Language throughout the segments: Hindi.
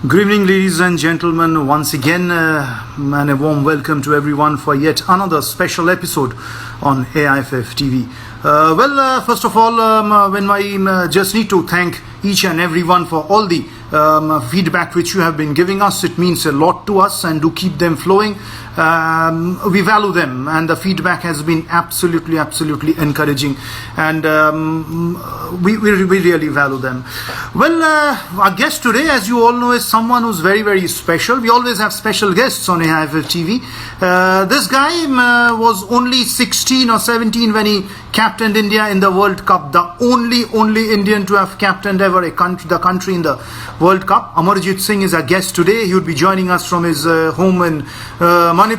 Good evening, ladies and gentlemen. Once again, and a warm welcome to everyone for yet another special episode on AIFF TV. First of all, when I just need to thank each and everyone for all the feedback which you have been giving us. It means a lot to us, and do keep them flowing. We value them, and the feedback has been absolutely encouraging, and we really value them. Our guest today, as you all know, is someone who's very special. We always have special guests on AIFF TV. This guy was only 16 or 17 when he captained India in the World Cup. The only Indian to have captained ever the country in the World Cup. Amarjeet Singh is our guest today. He would be joining us from his home in Manipur.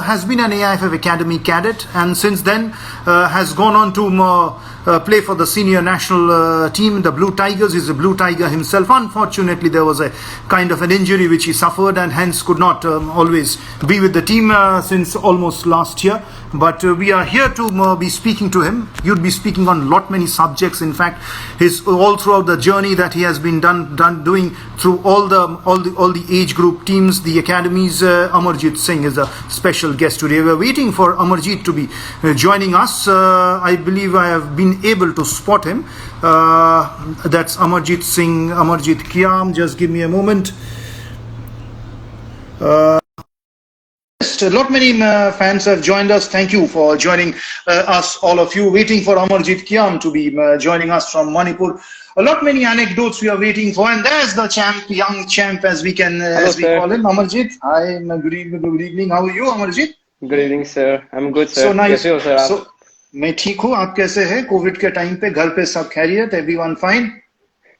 Has been an AIFF Academy cadet, and since then has gone on to play for the senior national team, the Blue Tigers. He's a Blue Tiger himself. Unfortunately, there was a kind of an injury which he suffered, and hence could not always be with the team since almost last year. But we are here to be speaking to him. You'd be speaking on lot many subjects. In fact, his all throughout the journey that he has been doing through all the age group teams, the academies. Amarjeet Singh is a special guest today. We're waiting for Amarjeet to be joining us. I believe I have been able to spot him. That's Amarjeet Singh, Amarjeet Kiam. Just give me a moment. A lot many fans have joined us. Thank you for joining us, all of you. Waiting for Amarjeet Kiam to be joining us from Manipur. A lot many anecdotes we are waiting for, and there's the champ, young champ, as we can as we call him, Amarjeet. Hi, good evening. How are you, Amarjeet? Good evening, sir. I'm good, sir. So nice. कैसे हो सर आप? So मैं ठीक हूँ. आप कैसे हैं? कोविड के टाइम पे घर पे सब खैरियत? Everyone fine?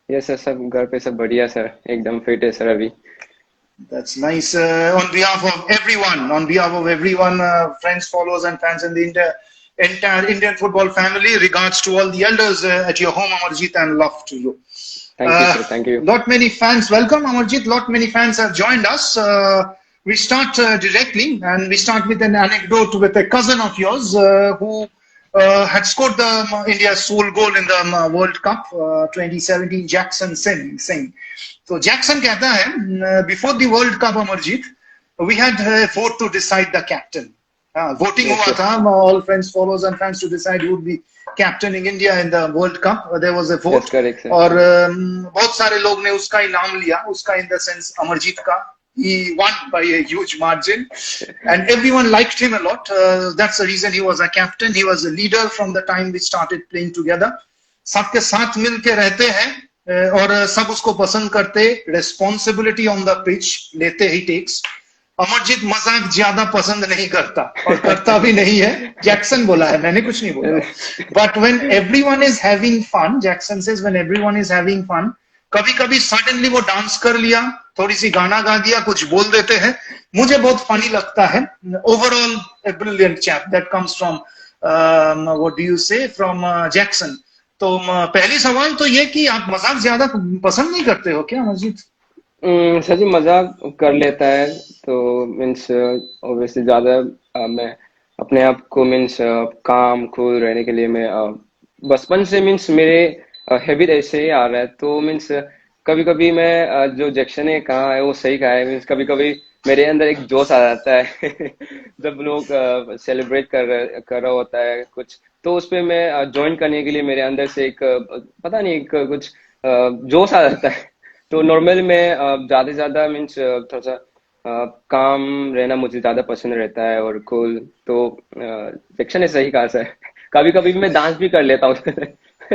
Yes, sir. सब घर पे सब बढ़िया सर. एकदम फिट है सर अभी. That's nice. On behalf of everyone, friends, followers, and fans in the entire Indian football family, regards to all the elders at your home, Amarjeet, and love to you. Thank you, sir. Thank you. Lot many fans, welcome, Amarjeet. Lot many fans have joined us. We start directly, and we start with an anecdote with a cousin of yours who had scored the India's sole goal in the World Cup 2017, Jackson Singh. So Jackson कहता है, before the World Cup, Amarjeet, we had a vote to decide the captain. Voting हुआ था, all friends, followers, and fans to decide who would be captaining India in the World Cup. There was a vote. That's correct, sir. और बहुत सारे लोग ने उसका ही नाम लिया, उसका in the sense Amarjeet का. He won by a huge margin, and everyone liked him a lot. That's the reason he was a captain. He was a leader from the time we started playing together. सबके साथ मिल के रहते हैं और सब उसको पसंद करते. Responsibility on the pitch लेते ही takes. अमरजीत मजाक ज्यादा पसंद नहीं करता और करता भी नहीं है. जैक्सन बोला है, मैंने कुछ नहीं बोला. But when everyone is having fun, Jackson says, when everyone is having fun, कभी कभी सडनली वो डांस कर लिया, थोड़ी सी गाना गा दिया, कुछ बोल देते हैं. मुझे बहुत फनी लगता है. Overall a brilliant chap that comes from what do you say, from Jackson. तो पहली सवाल तो ये कि आप मजाक ज्यादा पसंद नहीं करते हो क्या, अमरजीत? सर जी मजाक कर लेता है तो मीन्स ऑब्वियसली ज्यादा मैं अपने आप को मीन्स काम कूल रहने के लिए मैं बचपन से मीन्स मेरे हैबिट ऐसे ही आ रहा है. तो मीन्स कभी कभी मैं जो जैक्सन ने कहा है वो सही कहा है. मीन्स कभी कभी मेरे अंदर एक जोश आ जाता है जब लोग सेलिब्रेट कर रहा होता है कुछ, तो उस पे मैं ज्वाइन करने के लिए मेरे अंदर से एक पता नहीं एक कुछ जोश आ जाता है. तो नॉर्मल में ज्यादा से ज्यादा मीन्स थोड़ा सा काम रहना मुझे ज्यादा पसंद रहता है और कूल. तो जैक्सन ने सही कहा सर. कभी कभी मैं डांस भी कर लेता हूँ.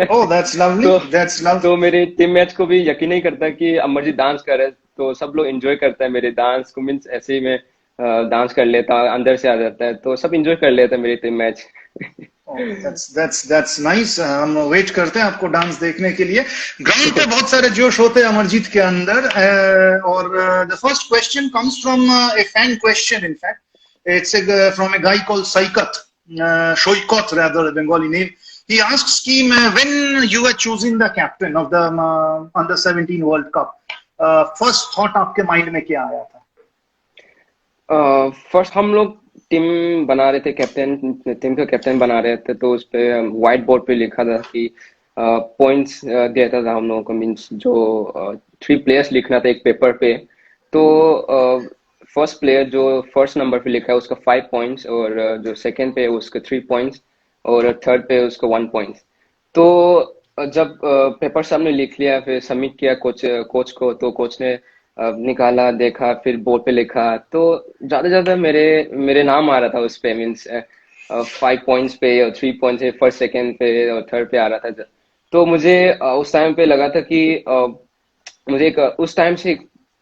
Oh, that's lovely. That's lovely. तो मेरे टीम मैच को भी यकीन नहीं करता कि अमरजीत डांस करे, तो सब लोग एंजॉय करता है मेरे डांस को. मीन्स ऐसे ही मैं डांस कर लेता हूँ, अंदर से आ जाता है, तो सब एंजॉय कर लेता है मेरे टीम मैच. That's nice. हम वेट करते हैं आपको डांस देखने के लिए. ग्राउंड पे बहुत सारे जोश होते हैं अमरजीत के अंदर. और the first question comes from A fan question. In fact it's from A guy called Shoikot rather, a Bengali name. He asks कि when you were choosing the captain of the under 17 World Cup, first thought आपके माइंड में क्या आया था? फर्स्ट हम लोग टीम बना रहे थे, टीम का कैप्टन बना रहे थे, तो उस पे व्हाइट बोर्ड पे लिखा था कि पॉइंट्स देता था हम लोगों को, मीन्स जो 3 प्लेयर्स लिखना था एक पेपर पे। तो फर्स्ट प्लेयर जो फर्स्ट नंबर पे लिखा है उसका 5 पॉइंट्स, और जो सेकंड पे है उसका 3 पॉइंट्स, और थर्ड पे उसका 1 पॉइंट। तो जब पेपर सबने लिख लिया, फिर सबमिट किया कोच को, तो कोच ने निकाला, देखा, फिर बोर्ड पे लिखा, तो ज्यादा ज्यादा मेरे मेरे नाम आ रहा था उस पे, मीन्स 5 पॉइंट्स पे और 3 पॉइंट्स पे, फर्स्ट सेकंड पे और थर्ड पे आ रहा था। तो मुझे उस टाइम पे लगा था कि मुझे उस टाइम से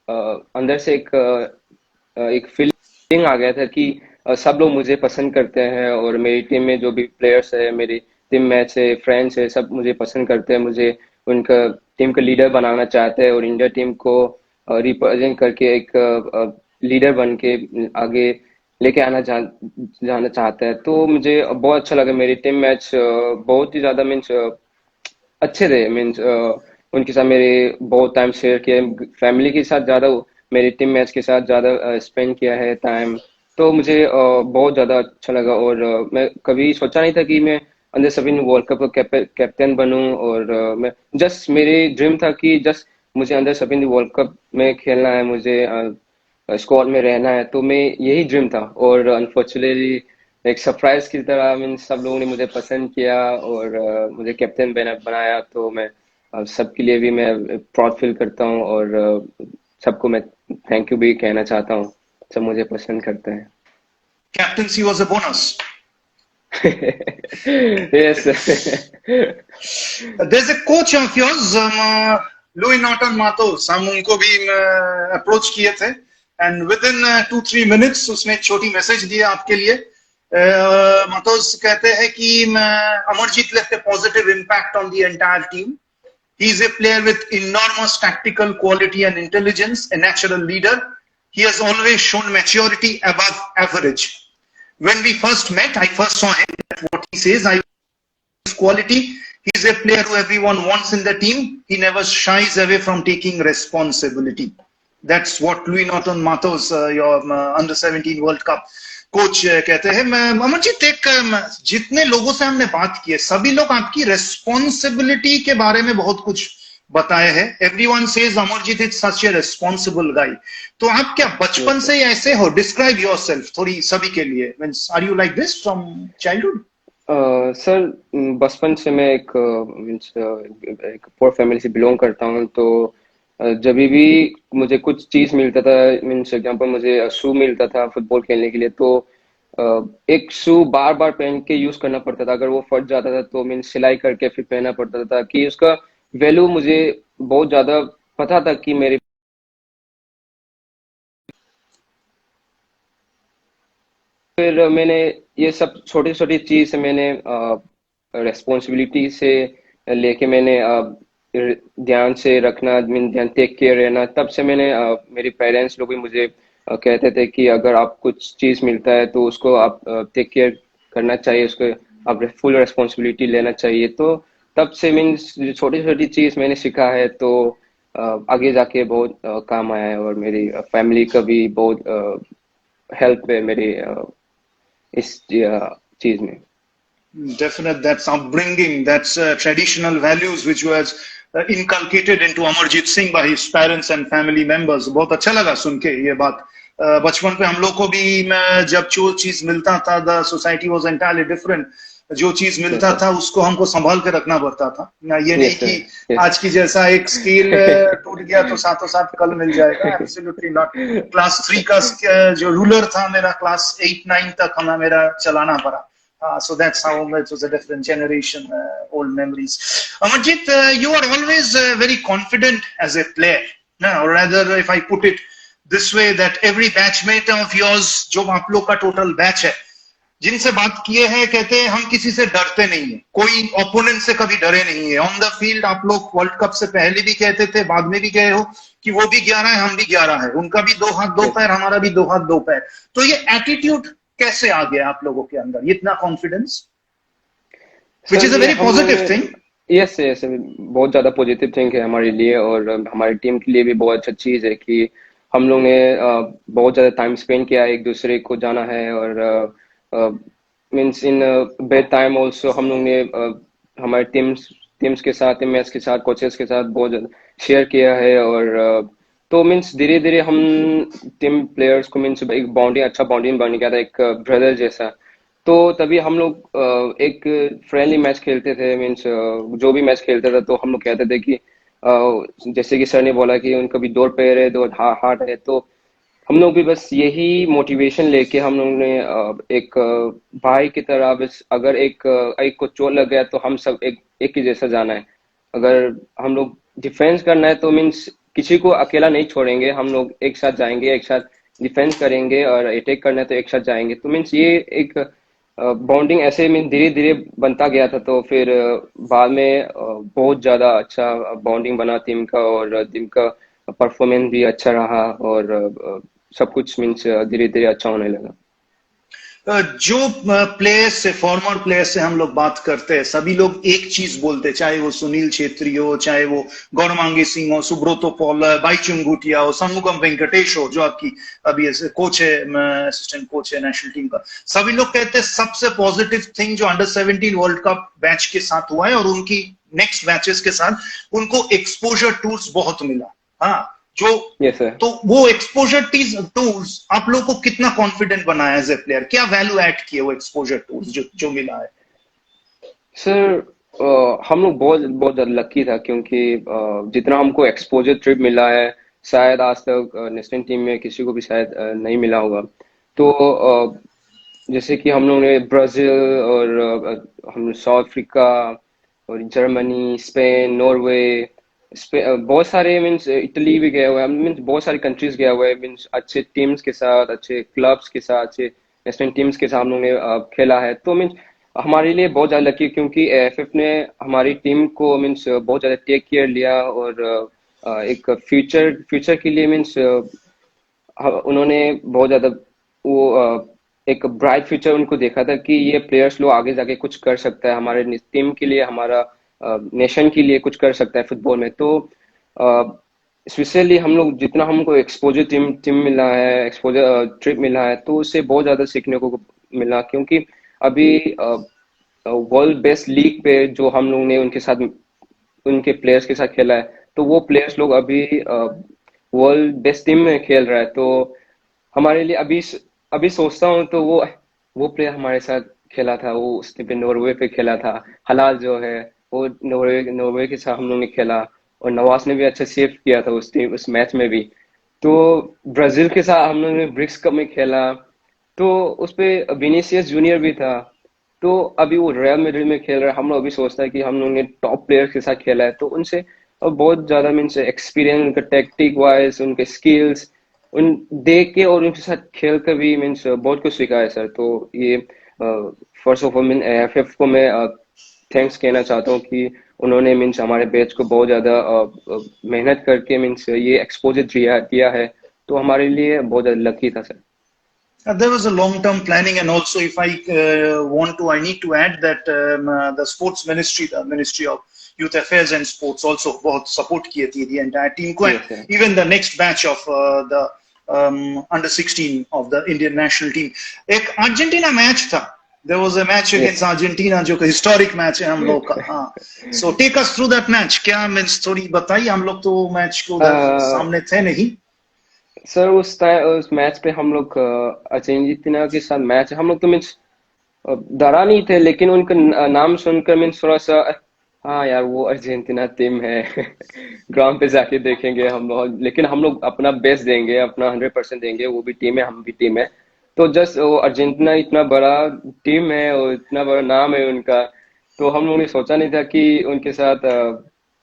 अंदर से एक फीलिंग आ गया था कि सब लोग मुझे पसंद करते हैं, और मेरी टीम में जो भी प्लेयर्स है, मेरी टीम मैच है, फ्रेंड्स है, सब मुझे पसंद करते हैं, मुझे उनका टीम का लीडर बनाना चाहते हैं, और इंडिया टीम को रिप्रेजेंट करके एक लीडर बन के आगे लेके जाना चाहता है। तो मुझे बहुत अच्छा लगा, मेरी टीम मैच बहुत ही ज्यादा, मीन्स अच्छे थे, मीन्स उनके साथ मेरे बहुत टाइम शेयर किया, फैमिली के साथ ज्यादा, मेरी टीम मैच के साथ ज्यादा स्पेंड किया है टाइम। तो मुझे बहुत ज्यादा अच्छा लगा, और मैं कभी सोचा नहीं था कि मैं अंडर 17 वर्ल्ड कप का कैप्टन बनूं, और मैं जस्ट मेरी ड्रीम था कि जस्ट मुझे अंडर 17 वर्ल्ड कप में खेलना है, मुझे स्क्वाड में रहना है, तो मैं यही ड्रीम था। और अनफॉर्चुनेटली एक सरप्राइज की तरह, मीन सब लोगों ने मुझे पसंद किया, और मुझे कैप्टन बनाया, तो मैं सबके लिए भी मैं प्राउड फील करता हूँ, और सबको मैं थैंक यू भी कहना चाहता हूँ, सब मुझे पसंद करते हैं। Captaincy was a bonus. Yes. There's a coach of yours, Louis Norton Matos. हम उनको भी अप्रोच किए थे, एंड विद इन 2-3 मिनट्स उसने एक छोटी मैसेज दिया आपके लिए। मातोस कहते हैं कि Amarjeet left a positive impact on the entire team. He is a player with enormous tactical quality and intelligence, a natural leader. He has always shown maturity above average. When we first met, I first saw him. What he says, I his quality. He's a player who everyone wants in the team. He never shies away from taking responsibility. That's what Louis Norton Matos, your under 17 World Cup coach कहते हैं। अमरजीत, एक जितने लोगों से हमने बात की है, सभी लोग आपकी रेस्पॉन्सिबिलिटी के बारे में बहुत कुछ बताए हैं। Everyone says Amarjeet is such a responsible guy. तो आप क्या बचपन से ही ऐसे हो? डिस्क्राइब योरसेल्फ थोड़ी सभी के लिए। Means are you like this from childhood? Sir, बचपन से मैं मीन्स एक पोर फैमिली से बिलोंग करता हूँ, तो जब भी मुझे कुछ चीज मिलता था, मीन्स एग्जांपल मुझे शू मिलता था फुटबॉल खेलने के लिए, तो एक शू बार बार पहन के यूज करना पड़ता था, अगर वो फट जाता था तो मीन्स सिलाई करके फिर पहनना पड़ता था, कि उसका वैल्यू मुझे बहुत ज्यादा पता था कि मेरे। फिर मैंने ये सब छोटी छोटी चीज मैंने रेस्पॉन्सिबिलिटी से लेके मैंने ध्यान से रखना, मीन ध्यान टेक केयर रहना, तब से मैंने मेरे पेरेंट्स लोग भी मुझे कहते थे कि अगर आप कुछ चीज मिलता है तो उसको आप टेक केयर करना चाहिए, उसको आप फुल रेस्पॉन्सिबिलिटी लेना चाहिए। तो तब से मीन्स छोटी छोटी चीज मैंने सीखा है, तो आगे जाके बहुत काम आया है, और मेरी फैमिली का भी बहुत हेल्प है मेरी इस चीज में। Definite, that's upbringing, that's traditional values which was inculcated into Amarjit Singh by his parents and family members. बहुत अच्छा लगा सुन के ये बात। बचपन पे हम लोग को भी जब जो चीज मिलता था, the society was entirely different. जो चीज मिलता था उसको हमको संभाल के रखना पड़ता था ना, ये नहीं कि आज की जैसा एक स्केल टूट गया तो साथों साथ कल मिल जाएगा। Absolutely not. क्लास 3 का जो रूलर था मेरा, क्लास 8-9 तक हमें मेरा चलाना पड़ा। So that's how it was a different generation, old memories. Amarjit, you are always very confident as a player. No, or rather, if I put it this way, that every batchmate of yours, जो आप लोग का total batch है, जिनसे बात किए हैं, कहते हैं हम किसी से डरते नहीं है, कोई ओपोनेंट से कभी डरे नहीं है। ऑन द फील्ड आप लोग वर्ल्ड कप से पहले भी कहते थे, बाद में भी कहे हो कि वो भी 11 है, हम भी 11 है, उनका भी 2 हाथ 2 पैर, हमारा भी 2 हाथ 2 पैर। तो ये एटीट्यूड कैसे आ गया आप लोगों के अंदर, इतना confidence, which is a very positive thing? Yes yes, बहुत ज्यादा पॉजिटिव थिंग है हमारे लिए, और हमारी टीम के लिए भी बहुत अच्छा चीज है कि हम लोग ने बहुत ज्यादा टाइम स्पेंड किया है, एक दूसरे को जाना है, और means in bad time also हम लोग ने हमारी टीम टीम्स के साथ, टीममेट्स के साथ, कोचेस के साथ बहुत ज़्यादा शेयर किया है। और तो मीन्स धीरे-धीरे हम टीम प्लेयर्स को मीन्स एक बॉन्डिंग, अच्छा बॉन्डिंग बन गया था, एक ब्रदर जैसा। तो तभी हम लोग एक फ्रेंडली मैच खेलते थे, मीन्स जो भी मैच खेलते थे तो हम लोग कहते थे कि जैसे कि सर ने बोला कि उनका भी 2 पैर है, 2 हाथ है, तो हम लोग भी बस यही मोटिवेशन लेके हम लोग ने एक भाई की तरह, बस अगर एक को चोट लग गया तो हम सब एक ही जैसा जाना है। अगर हम लोग डिफेंस करना है तो मीन्स किसी को अकेला नहीं छोड़ेंगे, हम लोग एक साथ जाएंगे, एक साथ डिफेंस करेंगे, और अटैक करना है तो एक साथ जाएंगे। तो मीन्स ये एक बॉन्डिंग ऐसे मीन धीरे धीरे बनता गया था। तो फिर बाद में बहुत ज्यादा अच्छा बॉन्डिंग बना टीम का, और टीम का परफॉर्मेंस भी अच्छा रहा, और सब कुछ मीन्स धीरे धीरे अच्छा होने लगा। जो प्लेयर्स से, फॉर्मर प्लेयर्स से हम लोग बात करते हैं, सभी लोग एक चीज बोलते हैं, चाहे वो सुनील छेत्री हो, चाहे वो गौरमांगी सिंह हो, सुब्रतो पॉलर, बाईचुंग भूटिया हो, सन्मुगम वेंकटेश हो, जो आपकी अभी ऐसे कोच है, असिस्टेंट कोच है नेशनल टीम का। सभी लोग कहते हैं सबसे पॉजिटिव थिंग जो अंडर 17 वर्ल्ड कप मैच के साथ हुआ है, और उनकी नेक्स्ट मैचेस के साथ उनको एक्सपोजर टूल्स बहुत मिला। हाँ, जो यस सर। तो वो एक्सपोजर टूल्स आप लोग को कितना कॉन्फिडेंट बनाया एज ए प्लेयर, क्या वैल्यू ऐड किए वो एक्सपोजर टूल्स जो मिला है? सर हम लोग बहुत बहुत ज्यादा लकी था, क्योंकि जितना हमको एक्सपोजर ट्रिप मिला है शायद आज तक नेशनल टीम में किसी को भी शायद नहीं मिला होगा। तो जैसे कि हम लोग ने ब्राजील, और हम साउथ अफ्रीका, और जर्मनी, स्पेन, नॉर्वे, बहुत सारे मीन्स इटली भी गया हुआ है, मीन्स बहुत सारी कंट्रीज गया हुआ है, मीन्स अच्छे टीम्स के साथ, अच्छे क्लब्स के साथ, अच्छे नेशनल टीम्स के साथ हम लोग ने खेला है। तो मीन्स हमारे लिए बहुत ज़्यादा लकी, क्योंकि एएफएफ ने हमारी टीम को मीन्स बहुत ज़्यादा टेक केयर लिया, और एक फ्यूचर फ्यूचर के लिए मीन्स उन्होंने बहुत ज़्यादा वो एक ब्राइट फ्यूचर उनको देखा था कि ये प्लेयर्स लोग आगे जाके कुछ कर सकता है, हमारे टीम के लिए, हमारा नेशन के लिए कुछ कर सकता है फुटबॉल में। तो स्पेशली हम लोग जितना हमको एक्सपोजर टीम टीम मिला है, एक्सपोजर ट्रिप मिला है, तो उससे बहुत ज़्यादा सीखने को मिला। क्योंकि अभी वर्ल्ड बेस्ट लीग पे जो हम लोग ने उनके साथ, उनके प्लेयर्स के साथ खेला है, तो वो प्लेयर्स लोग अभी वर्ल्ड बेस्ट टीम में खेल रहा है। तो हमारे लिए अभी अभी सोचता हूँ तो वो प्लेयर हमारे साथ खेला था, वो उस टीम पे नॉर्वे पे खेला था। हलाल जो है वो नॉर्वे के साथ हम लोग ने खेला, और नवाज ने भी अच्छा सेव किया था उस मैच में भी। तो ब्राजील के साथ हम लोग ने ब्रिक्स कप में खेला, तो उस पे विनीसियस जूनियर भी था। तो अभी वो रियल मैड्रिड में खेल रहा है, हम लोग अभी सोचता है कि हम लोग ने टॉप प्लेयर्स के साथ खेला है, तो उनसे बहुत ज्यादा मीन्स एक्सपीरियंस, उनका टेक्टिक वाइज, उनके स्किल्स उन देख के और उनके साथ खेल कर भी मीन्स बहुत कुछ सीखा है सर। तो ये first of all mean AFF को मैं थैंक्स कहना चाहता हूँ कि उन्होंने मीन्स हमारे बैच को बहुत ज्यादा मेहनत करके मीन्स ये एक्सपोजर दिया है। तो हमारे लिए बहुत ज्यादा लकी था sir. There was a long-term planning, and also, if I I need to add that the sports ministry, the Ministry of Youth Affairs and Sports, also बहुत support किए थी the entire team को, Yes, sir. even the next batch of the under 16 of the Indian national team. एक अर्जेंटीना मैच था. There was a match against Argentina, जो कि historic मैच है हम लोग का. हाँ. So take us through that match. क्या मीन्स थोड़ी बताइए, हम लोग तो मैच को सामने थे नहीं. सर उस मैच पे हम लोग अर्जेंटीना के साथ मैच, हम लोग तो मीन्स डरा नहीं थे, लेकिन उनका नाम सुनकर मीन्स थोड़ा सा हाँ यार वो अर्जेंटीना टीम है ग्राउंड पे जाके देखेंगे हम लोग, लेकिन हम लोग अपना बेस्ट देंगे, अपना 100% देंगे, वो भी टीम है, हम भी टीम है। तो जस्ट वो अर्जेंटीना इतना बड़ा टीम है और इतना बड़ा नाम है उनका, तो हम लोगों ने सोचा नहीं था कि उनके साथ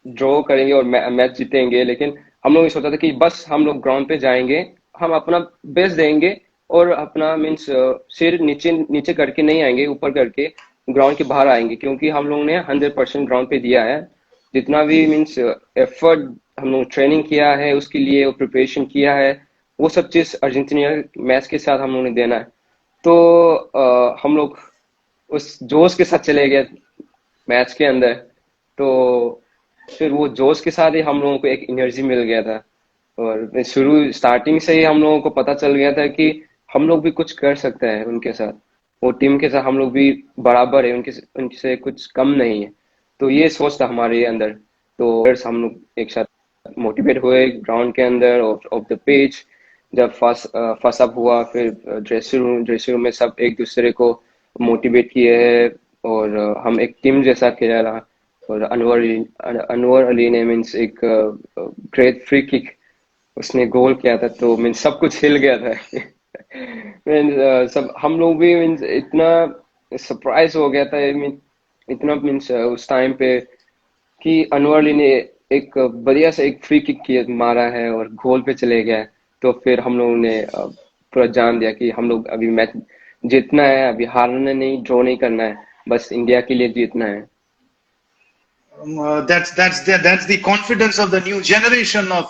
ड्रॉ करेंगे और मैच जीतेंगे। लेकिन हम लोग ने सोचा था कि बस हम लोग ग्राउंड पे जाएंगे, हम अपना बेस्ट देंगे, और अपना मीन्स सिर नीचे नीचे करके नहीं आएंगे, ऊपर करके ग्राउंड के बाहर आएंगे, क्योंकि हम लोग ने 100% ग्राउंड पे दिया है। जितना भी मीन्स एफर्ट हम लोग ट्रेनिंग किया है उसके लिए, और प्रिपरेशन किया है, वो सब चीज़ अर्जेंटीना मैच के साथ हम लोग ने देना है। तो हम लोग उस जोश के साथ चले गए मैच के अंदर। तो फिर वो जोश के साथ ही हम लोगों को एक एनर्जी मिल गया था, और शुरू स्टार्टिंग से ही हम लोगों को पता चल गया था कि हम लोग भी कुछ कर सकते हैं उनके साथ, वो टीम के साथ हम लोग भी बराबर है, उनके उनसे कुछ कम नहीं है। तो ये सोच था हमारे अंदर। तो फिर हम लोग एक साथ मोटिवेट हुए ग्राउंड के अंदर ऑफ द पिच। जब फर्स्ट अप हुआ, फिर ड्रेसिंग रूम में सब एक दूसरे को मोटिवेट किए हैं, और हम एक टीम जैसा खेला। और अनवर अली ने मीन्स एक ग्रेट फ्री किक उसने गोल किया था, तो मीन्स सब कुछ हिल गया था। मीन्स सब हम लोग भी मीन्स इतना सरप्राइज हो गया था, मीन इतना मीन्स उस टाइम पे कि अनवर अली ने एक बढ़िया से एक फ्री किक किया मारा है और गोल पे चले गया है। तो फिर हम लोगों ने पूरा जान दिया कि हम लोग अभी मैच जीतना है, अभी हारना नहीं, ड्रॉ नहीं करना है, बस इंडिया के लिए जीतना है। That's the confidence of the new generation of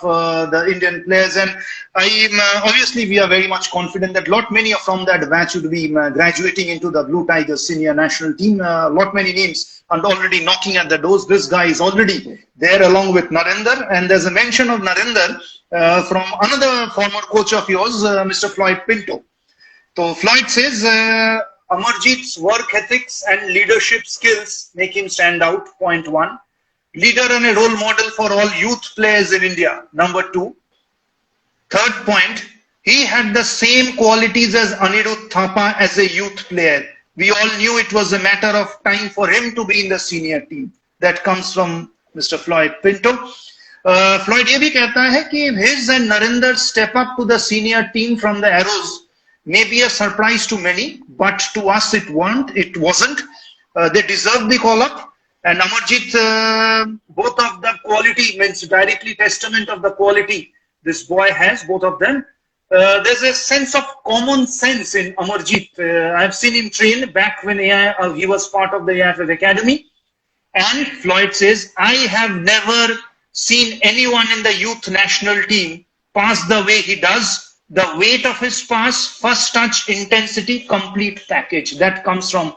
the Indian players, and obviously we are very much confident that lot many from that batch would be graduating into the Blue Tigers senior national team. Lot many names and already knocking at the doors. This guy is already there along with Narendra, and there's a mention of Narendra from another former coach of yours, Mr. Floyd Pinto. So Floyd says Amarjeet's work ethics and leadership skills make him stand out. Point one. Leader and a role model for all youth players in India. Number two. Third point. He had the same qualities as Anirudh Thapa as a youth player. We all knew it was a matter of time for him to be in the senior team. That comes from Mr. Floyd Pinto. Floyd ये भी कहता है कि his and Narendra's step up to the senior team from the Arrows may be a surprise to many, but to us it wasn't. They deserved the call up, and Amarjeet, both of the quality means directly testament of the quality this boy has, both of them. There's a sense of common sense in Amarjeet. I've seen him train back when he was part of the AIFF Academy, and Floyd says, I have never seen anyone in the youth national team pass the way he does. The weight of his pass, first touch, intensity, complete package. That comes from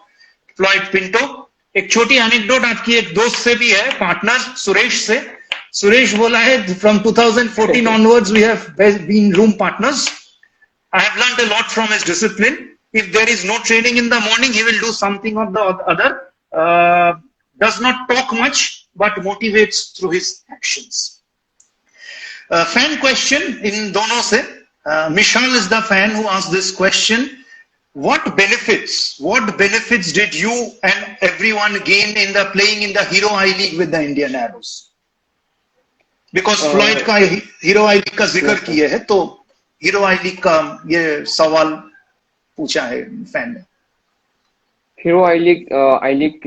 Floyd Pinto. एक छोटी एनेक्डोट आपकी एक दोस्त से भी है, पार्टनर सुरेश से. सुरेश बोला है from 2014 onwards we have been room partners. I have learned a lot from his discipline. If there is no training in the morning, he will do something or the other. Does not talk much, but motivates through his actions. Fan question in दोनों से. Mishal is the fan who asked this question. What benefits did you and everyone gain in the playing in the Hero I League with the Indian Arrows? Because Floyd का Hero I League का जिक्र किया है, तो Hero I League का ये सवाल पूछा है फैन ने. हीरो आई लीग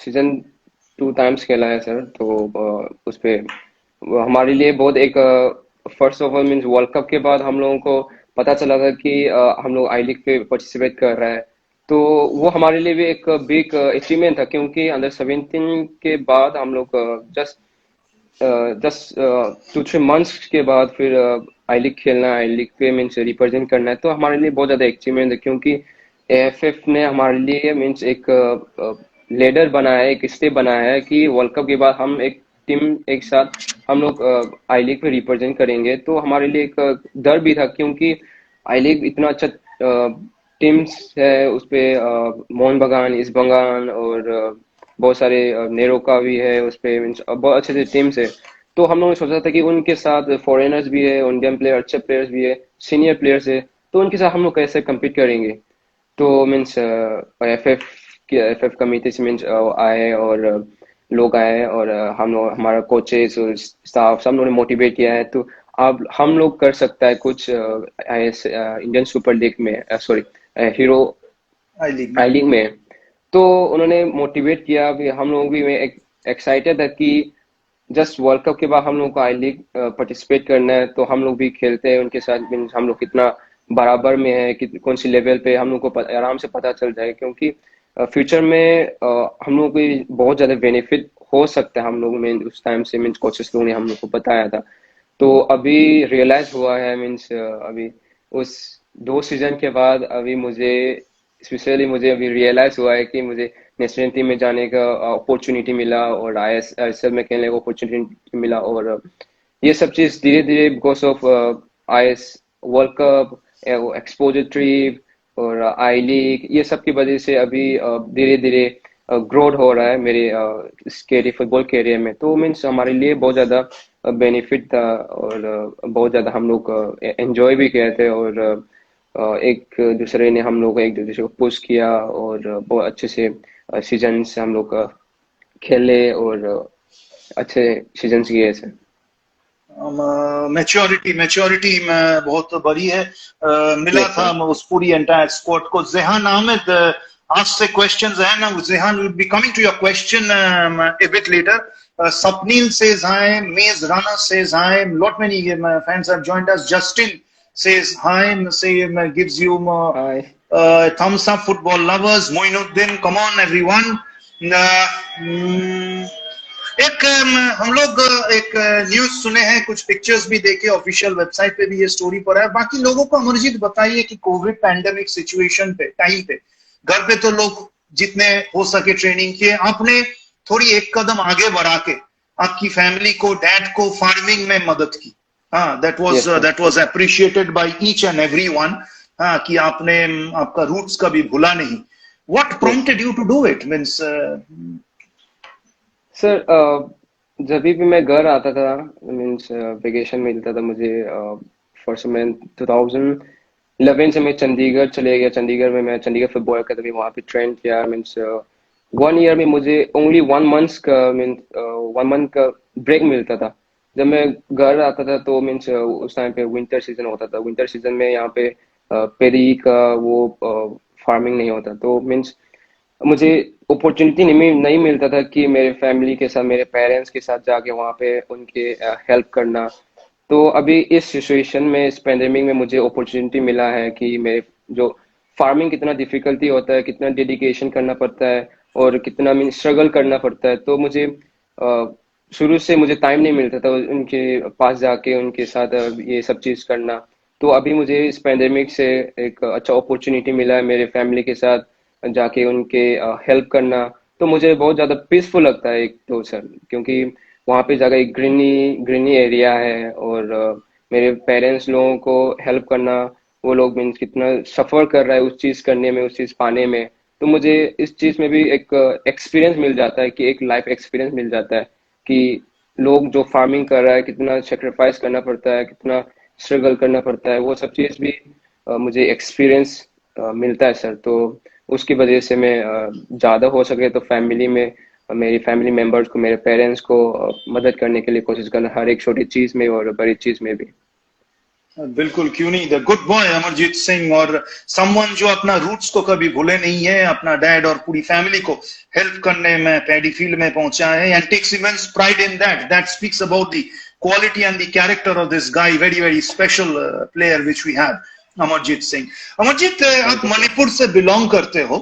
सीजन 2 टाइम्स खेला है सर. तो उस पे हमारे लिए बहुत एक first of all means world cup के बाद हम लोगों को पता चला था कि हम लोग आई लीग पे पार्टिसिपेट कर रहे हैं. तो वो हमारे लिए भी एक बिग अचीवमेंट था, क्योंकि अंडर 17 के बाद हम लोग जस्ट 2-3 मंथ्स के बाद फिर आई लीग खेलना, आई लीग पे मीन्स रिप्रेजेंट करना है. तो हमारे लिए बहुत ज़्यादा अचीवमेंट है, क्योंकि एएफएफ ने हमारे लिए मीन्स एक लीडर बनाया है, एक स्टेप बनाया है कि वर्ल्ड कप के बाद हम एक टीम एक साथ हम लोग आई लीग पे रिप्रेजेंट करेंगे. तो हमारे लिए एक डर भी था, क्योंकि आई लीग इतना अच्छा टीम्स है, उस पे मोहन बगान, ईस्ट बंगाल और बहुत सारे नेरोका भी है, उस पे मीन्स बहुत अच्छे अच्छे टीम्स है. तो हम लोगों ने सोचा था कि उनके साथ फॉरेनर्स भी है, इंडियन प्लेयर अच्छे प्लेयर्स भी है, सीनियर प्लेयर्स है, तो उनके साथ हम लोग कैसे कम्पीट करेंगे. तो मीन्स एफ कमेटी से मीन्स आए और लोग आए और हम लोग, हमारा कोचेस और स्टाफ सब लोगों ने मोटिवेट किया है. तो अब हम लोग कर सकता है कुछ इंडियन सुपर लीग में, सॉरी हीरो आई लीग में. तो उन्होंने मोटिवेट किया. भी हम लोग भी एक्साइटेड है कि जस्ट वर्ल्ड कप के बाद हम लोग को आई लीग पार्टिसिपेट करना है, तो हम लोग भी खेलते हैं उनके साथ. मीन्स हम लोग कितना बराबर में है, कि कौन सी लेवल पे हम लोग को आराम से पता चल जाए, क्योंकि फ्यूचर में हम लोग को बहुत ज़्यादा बेनिफिट हो सकता है. हम लोग में उस टाइम से मीन्स कोचेस लोगों ने हम लोग को बताया था. तो अभी रियलाइज हुआ है, मीन्स अभी उस 2 सीजन के बाद अभी मुझे स्पेशली अभी रियलाइज हुआ है कि मुझे नेशनल टीम में जाने का अपॉर्चुनिटी मिला और आईएसएल में खेलने का अपॉर्चुनिटी मिला. और ये सब चीज़ धीरे धीरे बिकॉज ऑफ आईएस वर्ल्ड कप, एक्सपोजर ट्रिप और आई लीग, ये सब की वजह से अभी धीरे धीरे ग्रोथ हो रहा है मेरे इस कैरियर फुटबॉल कैरियर में, तो मीन्स हमारे लिए बहुत ज़्यादा बेनिफिट था। और बहुत ज़्यादा हम लोग एंजॉय भी किए थे। और एक दूसरे ने हम लोग एक दूसरे को पुश किया और बहुत अच्छे से सीजन से हम लोग खेले और अच्छे सीजन किए थे। मैच्योरिटी मैच्योरिटी बहुत बड़ी है। मिला यस था सर। उस पूरी एंटायर स्क्वाड को। जेहान अहमद, आज से क्वेश्चन है ना, Jehan will be coming to your question a bit later. Sapnil says hi, Maze Rana says hi, lot many fans have joined us. Justin says hi, gives you hi. thumbs up. Football lovers, Moinuddin, come on everyone. एक हम लोग एक न्यूज सुने हैं, कुछ पिक्चर्स भी देखे, ऑफिशियल वेबसाइट पे भी ये स्टोरी पर है। बाकी लोगों को अमरजीत बताइए कि कोविड पैंडेमिक सिचुएशन पे टाइम पे घर पे तो लोग जितने हो सके ट्रेनिंग किए, आपने थोड़ी एक कदम आगे बढ़ा के आपकी फैमिली को, डैड को फार्मिंग में मदद की। हाँ, yes sir. That was appreciated by each and everyone. हाँ, कि आपने आपका रूट्स कभी भूला नहीं। What yes prompted you to do it? Means sir, जब भी मैं घर आता था, मीन्स वेकेशन मिलता था मुझे, फर्स्ट में 2011 से मैं चंडीगढ़ चले गया। चंडीगढ़ में मैं चंडीगढ़ फुटबॉल अकेडमी वहाँ पे ट्रेन किया। मीन्स 1 ईयर में मुझे ओनली 1 मंथ का, मीन्स 1 मंथ का ब्रेक मिलता था। जब मैं घर आता था तो मीन्स उस टाइम पे विंटर सीजन होता था। विंटर सीजन में यहाँ पे पेरी का वो फार्मिंग नहीं होता, तो मीन्स मुझे अपॉर्चुनिटी नहीं मिलता था कि मेरे फैमिली के साथ, मेरे पेरेंट्स के साथ जाके वहाँ पे उनके हेल्प करना। तो अभी इस सिचुएशन में, इस पेंडेमिक में मुझे अपॉर्चुनिटी मिला है कि मेरे जो फार्मिंग कितना डिफिकल्टी होता है, कितना डेडिकेशन करना पड़ता है और कितना मीन स्ट्रगल करना पड़ता है। तो मुझे शुरू से मुझे टाइम नहीं मिलता था उनके पास जाके उनके साथ ये सब चीज़ करना। तो अभी मुझे इस पेंडेमिक से एक अच्छा अपॉर्चुनिटी मिला है मेरे फैमिली के साथ जाके उनके हेल्प करना। तो मुझे बहुत ज़्यादा पीसफुल लगता है एक तो सर, क्योंकि वहाँ पे जाकर एक ग्रीनी ग्रीनी एरिया है और मेरे पेरेंट्स लोगों को हेल्प करना। वो लोग मीन्स कितना सफ़र कर रहा है उस चीज़ करने में, उस चीज़ पाने में। तो मुझे इस चीज़ में भी एक एक्सपीरियंस मिल जाता है कि एक लाइफ एक्सपीरियंस मिल जाता है कि लोग जो फार्मिंग कर रहा है कितना सेक्रीफाइस करना पड़ता है, कितना स्ट्रगल करना पड़ता है। वो सब चीज़ भी मुझे एक्सपीरियंस मिलता है सर। तो उसकी वजह से मैं ज़्यादा हो सके तो फैमिली में मेरी फैमिली मेंबर्स को, मेरे पेरेंट्स को मदद करने के लिए कोशिश करना, हर एक छोटी चीज़ में और बड़ी चीज़ में भी। बिल्कुल, क्यों नहीं। The good boy Amarjeet Singh, और समवन जो अपना रूट्स को कभी भूले नहीं है, अपना डैड और पूरी फैमिली को हेल्प करने में पैडी फील्ड में पहुंचा है, and takes immense pride in that. That speaks about the quality and the character of this guy, very very special player which we have, Amarjeet Singh. Amarjeet, thank आप यू सर। मणिपुर से बिलोंग करते हो,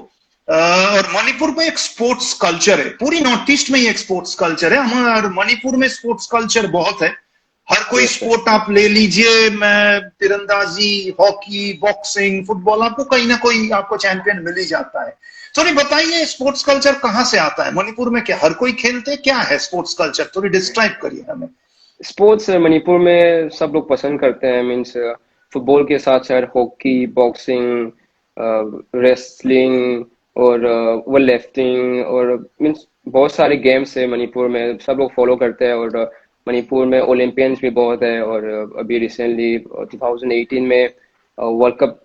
और मणिपुर में एक स्पोर्ट्स कल्चर है, पूरी नॉर्थ ईस्ट में ही एक स्पोर्ट्स कल्चर है। हमारे मणिपुर में स्पोर्ट्स कल्चर बहुत है। हर कोई यस सर। स्पोर्ट आप ले लीजिए, मैं तीरंदाजी, हॉकी, बॉक्सिंग, फुटबॉल, आपको कहीं ना कोई आपको चैंपियन मिल ही जाता है। थोड़ी बताइए स्पोर्ट्स कल्चर कहाँ से आता है मणिपुर में? क्या हर कोई खेलते, क्या है स्पोर्ट्स कल्चर? थोड़ी डिस्क्राइब करिए हमें। स्पोर्ट्स मणिपुर में सब लोग पसंद करते हैं। मीन्स फुटबॉल के साथ साथ हॉकी, बॉक्सिंग, रेसलिंग और वो लिफ्टिंग और मीन्स बहुत सारे गेम्स है मणिपुर में, सब लोग फॉलो करते हैं। और मणिपुर में ओलंपियंस भी बहुत है। और अभी रिसेंटली 2018 में world cup,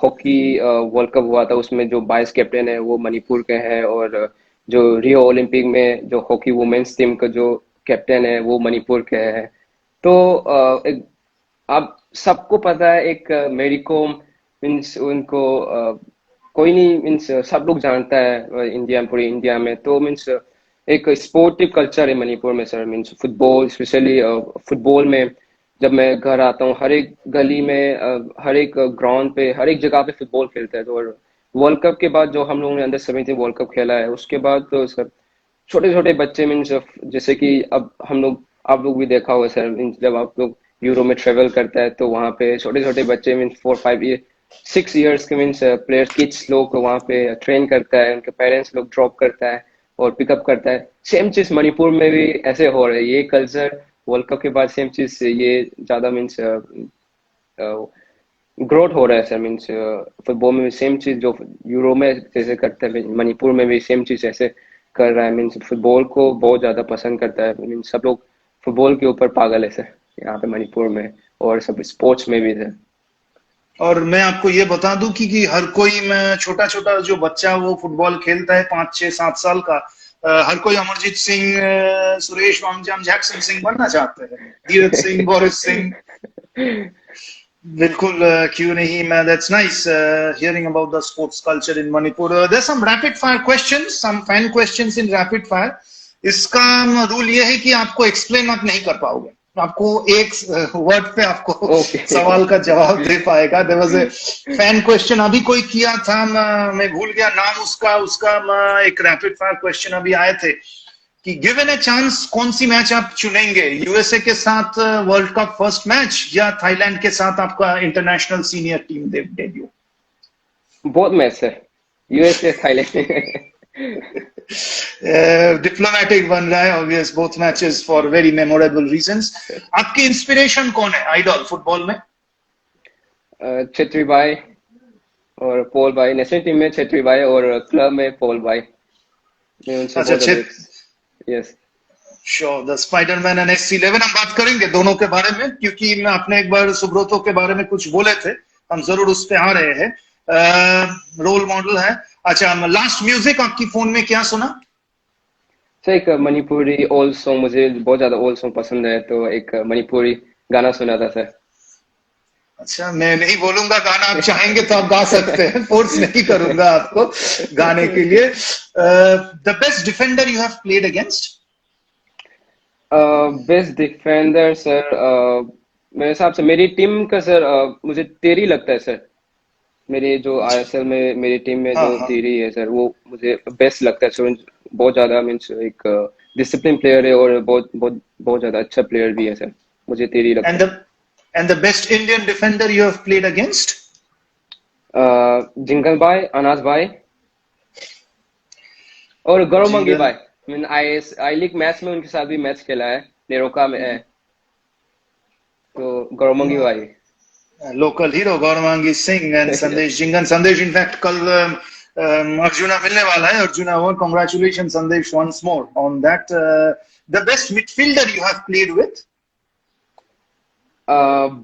hockey world cup हुआ था, उसमें जो 22 कैप्टन है वो मणिपुर के हैं। और जो रियो ओलंपिक में जो हॉकी वुमेन्स टीम का जो कैप्टन है वो मणिपुर के हैं। तो एक आप सबको पता है, एक मेरी कोम मीन्स उनको कोई नहीं, मीन्स सब लोग जानता है इंडिया, पूरी इंडिया में। तो मीन्स एक स्पोर्टिव कल्चर है मणिपुर में sir. Means football, specially football में जब मैं घर आता हूँ, हर एक गली में हर एक ग्राउंड पे, हर एक जगह पे फुटबॉल खेलता है। तो वर्ल्ड कप के बाद जो हम लोगों ने अंडर 17 वर्ल्ड कप खेला है, उसके बाद तो सर छोटे छोटे बच्चे मीन्स जैसे कि अब हम लोग, आप लोग भी देखा होगा सर, मीन्स जब आप लोग यूरो में ट्रेवल करता है तो वहाँ पे छोटे छोटे बच्चे मीन्स 4 5 ईयर 6 ईयर्स के मीन्स प्लेयर किड्स लोग को वहाँ पे ट्रेन करता है, उनके पेरेंट्स लोग ड्रॉप करता है और पिकअप करता है। सेम चीज मणिपुर में भी ऐसे हो रहा है। ये कल्चर वर्ल्ड कप के बाद सेम चीज ये ज्यादा मीन्स ग्रोथ हो रहा है सर। मीन्स फुटबॉल में भी सेम चीज जो यूरो में जैसे करते हैं, मणिपुर में भी सेम चीज ऐसे कर रहा है। मीन्स फुटबॉल को बहुत ज्यादा पसंद करता है। मीन्स सब लोग फुटबॉल के ऊपर पागल है सर यहाँ पे मणिपुर में, और सब स्पोर्ट्स में भी सर। और मैं आपको ये बता दूं कि हर कोई, मैं छोटा छोटा जो बच्चा वो फुटबॉल खेलता है 5 6 7 साल का, हर कोई अमरजीत सिंह, सुरेश वांगजाम, जैक्सन सिंह बनना चाहते हैं, धीरज सिंह, बोरिस सिंह। बिल्कुल, क्यों नहीं। मैं that's nice hearing about the sports culture in Manipur. There some rapid fire questions, some fan questions in rapid fire. इसका रूल ये है कि आपको एक्सप्लेन आप नहीं कर पाओगे, आपको एक वर्ड पे आपको ओके। सवाल का जवाब दे पाएगा। There was a fan question अभी कोई किया था, मैं भूल गया नाम उसका उसका एक रैपिड फायर क्वेश्चन अभी आए थे कि गिवन ए चांस कौन सी मैच आप चुनेंगे, यूएसए के साथ वर्ल्ड कप फर्स्ट मैच या थाईलैंड के साथ आपका इंटरनेशनल सीनियर टीम डेब्यू? बहुत मैच है, यूएसए थाईलैंड। डिप्लोमेटिक बन रहा है, obvious, both matches for very memorable reasons. आपकी इंस्पिरेशन कौन है, आइडल फुटबॉल में? छेत्री भाई और पॉल भाई। नेशनल टीम में छेत्री भाई और क्लब में पॉल भाई। मैं उनसे अच्छा, बहुत ज्यादा। Yes. Sure, the Spiderman and SC11 हम बात करेंगे दोनों के बारे में, क्योंकि मैं आपने एक बार सुब्रोतो के बारे में कुछ बोले थे, हम जरूर उस पे आ रहे हैं। रोल मॉडल है। अच्छा, लास्ट म्यूजिक आपकी फोन में क्या सुना? सर एक मणिपुरी ओल्ड सॉन्ग, मुझे बहुत ज्यादा ओल्ड सॉन्ग पसंद है, तो एक मणिपुरी गाना सुना था सर। अच्छा, मैं नहीं बोलूंगा गाना, आप चाहेंगे तो आप गा सकते हैं, फोर्स नहीं करूंगा आपको गाने के लिए। The best defender you have played against? Best defender sir, मेरे हिसाब से मेरी टीम का सर, मुझे तेरी लगता है सर। मेरे जो आईएसएल में मेरी टीम में हाँ जो हाँ। तेरी है सर, वो मुझे बेस्ट लगता है सर। बहुत ज्यादा मीन्स एक डिसिप्लिन प्लेयर है और बहुत बहुत बहुत ज्यादा अच्छा प्लेयर भी है सर। मुझे तेरी लगता and the end the best Indian defender you have played against? है। जिंगल भाई, अनाज भाई और गौरव मंगी जिंगल, भाई। मीन आई लीग मैच में उनके साथ भी मैच खेला है, नेरोका में है, तो गौरव मंगी भाई। Local hero Gouramangi Singh and Sandesh Jhingan. Sandesh in fact कल अर्जुना मिलने वाला है, Arjuna award. Congratulation Sandesh once more on that. The best midfielder you have played with?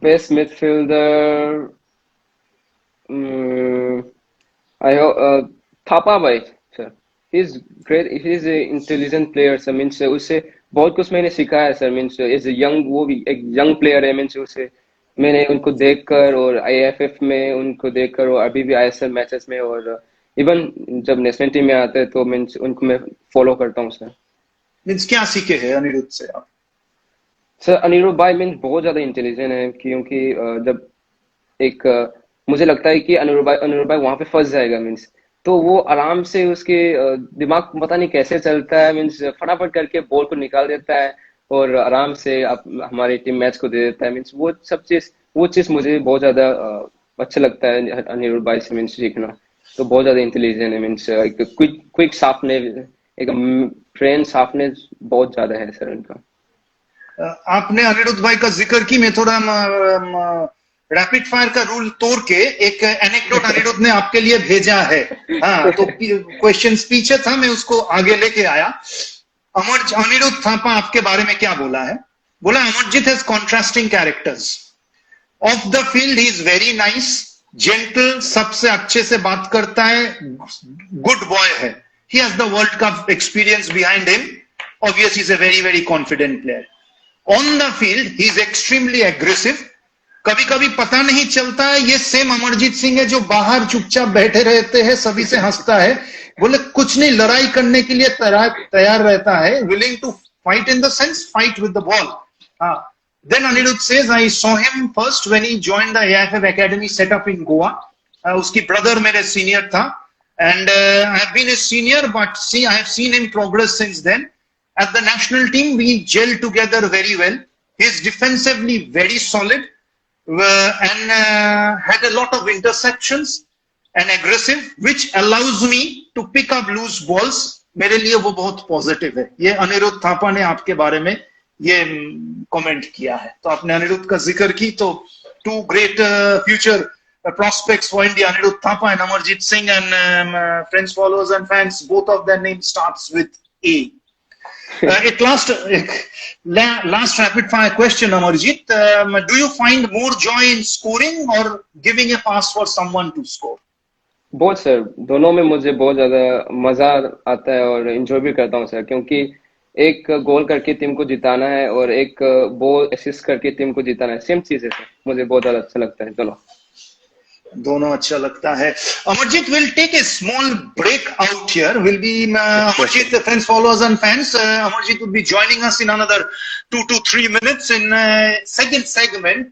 Best midfielder, I Thapa भाई sir. He is great, he is intelligent player sir. Means उससे बहुत कुछ मैंने सीखा है सर। मीन्स इज यंग, वो भी एक यंग प्लेयर है। मीन्स उससे मैंने उनको देखकर, और आईएफएफ में उनको देखकर, और अभी भी आईएसएल मैचेस में, और इवन जब नेशनल टीम में आते हैं तो मीन्स उनको मैं फॉलो करता हूँ सर। मीन्स क्या सीखे हैं अनिरुद्ध से आप? सर अनिरुद्ध भाई मीन्स बहुत ज्यादा इंटेलिजेंट है, क्योंकि जब एक मुझे लगता है कि अनिरुद्ध भाई वहां पे फंस जाएगा। मीन्स तो वो आराम से उसके दिमाग पता नहीं कैसे चलता है। मीन्स फटाफट करके बॉल को निकाल देता है और आराम से आप हमारी टीम मैच को दे देता है। मीन्स वो चीज मुझे बहुत ज्यादा अच्छा लगता है अनिरुद्ध भाई से मीन्स सीखना। तो बहुत ज्यादा इंटेलिजेंट है। मीन्स एक क्विक शार्पनेस, एक ब्रेन शार्पनेस बहुत ज्यादा है सर उनका। आपने अनिरुद्ध भाई का जिक्र की, मैं थोड़ा रैपिड फायर का रूल तोड़ के एक एनेक्डोट अनिरुद्ध ने आपके लिए भेजा है। हाँ, तो क्वेश्चन पीछे था, मैं उसको आगे लेके आया। अनिरुद्ध थापा आपके बारे में क्या बोला है? बोला Amarjeet has contrasting characters. Of the field he is very nice, gentle, सबसे अच्छे से बात करता है, गुड बॉय है। He has the world cup experience behind him, obviously is a very very confident player. On the field he is extremely aggressive. कभी कभी पता नहीं चलता है ये सेम अमरजीत सिंह है जो बाहर चुपचाप बैठे रहते हैं, सभी से हंसता है, बोले कुछ नहीं, लड़ाई करने के लिए तैयार रहता है, willing to fight in the sense fight with the ball. Then Anirudh says, I saw him first when he joined the AIFF Academy set up in Goa. उसकी brother मेरे senior था, and I have been his senior, but see, I have seen him progress since then. At the national team, we gel together very well. He is defensively very solid, and had a lot of interceptions and aggressive, which allows me to pick up loose balls. मेरे लिए वो बहुत पॉजिटिव है। ये अनिरुद्ध थापा ने आपके बारे में ये कमेंट किया है। तो आपने अनिरुद्ध का जिक्र की, तो two great future prospects for India, Anirudh Thapa and Amarjit Singh, and friends, followers, and fans, both of their names starts with A. Last rapid fire question, Amarjit. Do you find more joy in scoring or giving a pass for someone to score? बहुत सर, दोनों में मुझे बहुत ज्यादा मजा आता है और एंजॉय भी करता हूँ सर, क्योंकि एक गोल करके टीम को जिताना है और एक बॉल असिस्ट करके टीम को जिताना है, सेम चीज है सर। मुझे बहुत ज्यादा अच्छा लगता है दोनों अच्छा लगता है। Amarjit will take a small break out here. Will be Amarjit, the friends, followers, and fans. Amarjit will be joining us in another 2 to 3 minutes in second segment,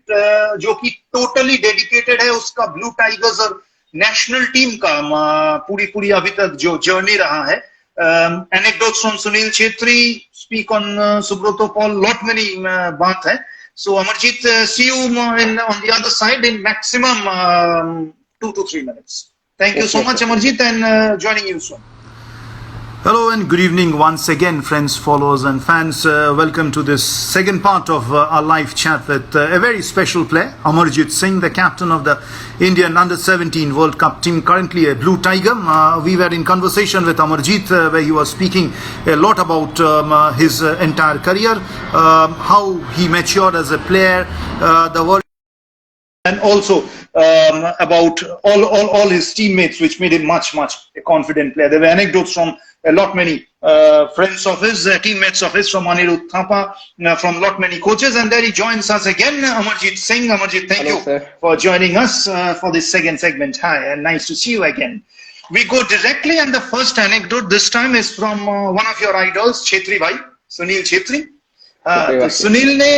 जो कि totally dedicated है उसका ब्लू टाइगर्स और नेशनल टीम का पूरी अभी तक जो जर्नी रहा है। Anecdotes from Sunil Chhetri, speak on Subrata Paul, lot many बात है। So Amarjit, see you on the other side in maximum 2 to 3 minutes. Thank you so much, Amarjit, and joining you soon. Hello and good evening once again, friends, followers, and fans. Welcome to this second part of our live chat with a very special player, Amarjit Singh, the captain of the Indian Under-17 World Cup team, currently a Blue Tiger. We were in conversation with Amarjit where he was speaking a lot about his entire career, how he matured as a player, the world, and also about all his teammates, which made him much a confident player. There were anecdotes from a lot many friends of his, teammates of his, from Anirudh Thapa, from lot many coaches, and there he joins us again, Amarjit Singh. Amarjit, thank you for joining us for this second segment. Hi, and nice to see you again. We go directly, and the first anecdote this time is from one of your idols, Chhetri bhai, Sunil Chhetri. तो सुनील ने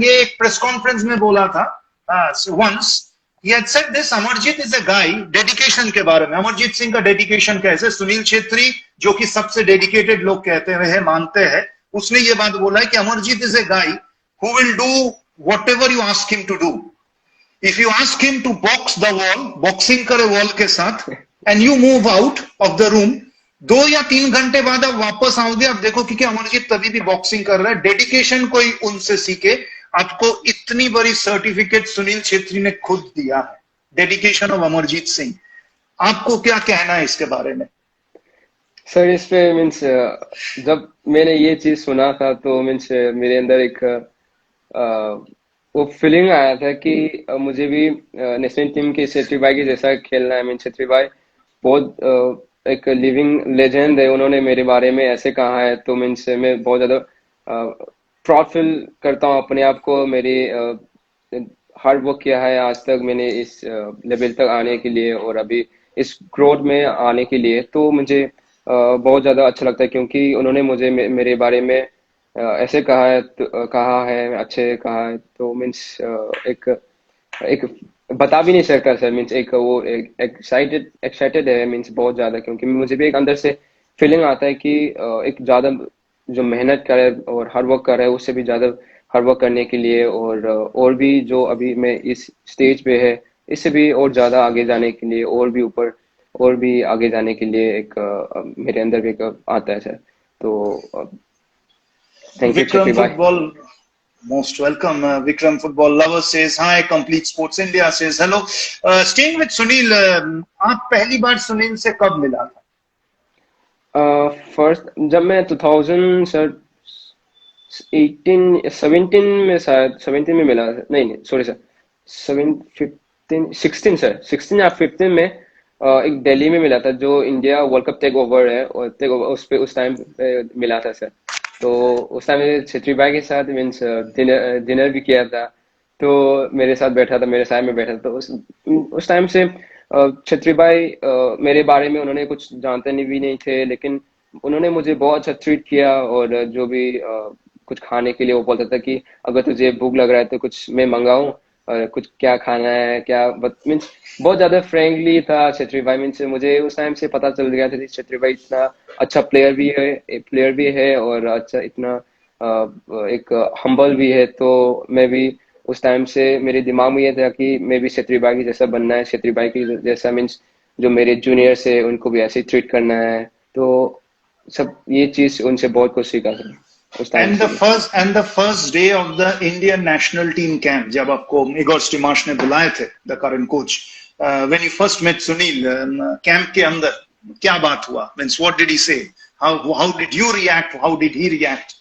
ये एक प्रेस कॉन्फ्रेंस में बोला था, once he had said this, Amarjit is a guy, dedication के बारे में, अमरजीत सिंह का डेडिकेशन कैसे, सुनील छेत्री जो कि सबसे डेडिकेटेड लोग कहते हैं, मानते हैं, उसने ये बात बोला है कि Amarjeet is a guy who will do whatever you ask him to do. If you ask him to box the wall, boxing करे wall के साथ, and you move out of the room, 2 या 3 घंटे बाद आप वापस आओगे, आप देखो कि अमरजीत तभी भी बॉक्सिंग कर रहा है। डेडिकेशन कोई उनसे सीखे, आपको इतनी बड़ी सर्टिफिकेट सुनील छेत्री ने खुद दिया है, डेडिकेशन ऑफ अमरजीत सिंह। आपको क्या कहना है इसके बारे में? सर, इस पे मीन्स जब मैंने ये चीज सुना था तो मीन्स मेरे अंदर एक वो फीलिंग आया था कि मुझे भी नेशनल टीम के छेत्री भाई के जैसा खेलना है। मीन्स छेत्री भाई बहुत एक लिविंग लेजेंड है, उन्होंने मेरे बारे में ऐसे कहा है, तो मीन्स मैं बहुत ज्यादा प्राउड फील करता हूँ अपने आप को। मेरी हार्ड वर्क किया है आज तक मैंने इस लेवल तक आने के लिए और अभी इस ग्रोथ में आने के लिए, तो मुझे बहुत ज़्यादा अच्छा लगता है क्योंकि उन्होंने मुझे मेरे बारे में ऐसे कहा है अच्छे कहा है, तो मीन्स एक बता भी नहीं सकता सर। मीन्स एक वो एक्साइटेड है मीन्स बहुत ज़्यादा, क्योंकि मुझे भी एक अंदर से फीलिंग आता है कि एक ज़्यादा जो मेहनत करे और हार्ड वर्क कर रहा है उससे भी ज़्यादा हार्ड वर्क करने के लिए और भी जो अभी मैं इस स्टेज पे है इससे भी और ज़्यादा आगे जाने के लिए और भी ऊपर और भी आगे जाने के लिए एक मेरे अंदर भी एक आता है सर। तो थैंक यू छेत्री भाई। Most welcome. Vikram Football Lover says hi. Complete Sports India says hello. Staying with Sunil, आप पहली बार सुनील से कब मिला था? फर्स्ट जब मैं 2000 सर 17 में शायद 17 में मिला, नहीं सॉरी सर 16 सर 16 या 15 में एक दिल्ली में मिला था जो India World Cup take over है और टेक ओवर उस टाइम मिला था सर। तो उस टाइम छेत्री भाई के साथ मीन्स डिनर भी किया था, तो मेरे साथ बैठा था, मेरे साथ में बैठा था। तो उस टाइम से छेत्री भाई मेरे बारे में उन्होंने कुछ जानते भी नहीं थे, लेकिन उन्होंने मुझे बहुत अच्छा ट्रीट किया और जो भी कुछ खाने के लिए वो बोलता था कि अगर तुझे भूख लग रहा है तो कुछ मैं मंगाऊं और कुछ क्या खाना है क्या, मीन्स बहुत ज्यादा फ्रेंकली था छेत्री भाई। मीन्स मुझे उस टाइम से पता चल गया था कि छेत्री भाई इतना अच्छा प्लेयर भी है और अच्छा इतना एक हम्बल भी है। तो मैं भी उस टाइम से मेरे दिमाग में ये था कि मैं भी छेत्री भाई की जैसा बनना है, छेत्री भाई की जैसा मीन्स जो मेरे जूनियर्स है उनको भी ऐसे ट्रीट करना है। तो सब ये चीज उनसे बहुत कुछ सीखा था। उस टाइम से भी। and the first day of the Indian national team camp, जब आपको इगोर स्टिमाश ने बुलाए थे, the current coach, when you first met Sunil, camp के अंदर क्या बात हुआ? Means what did he say? How did you react? How did he react?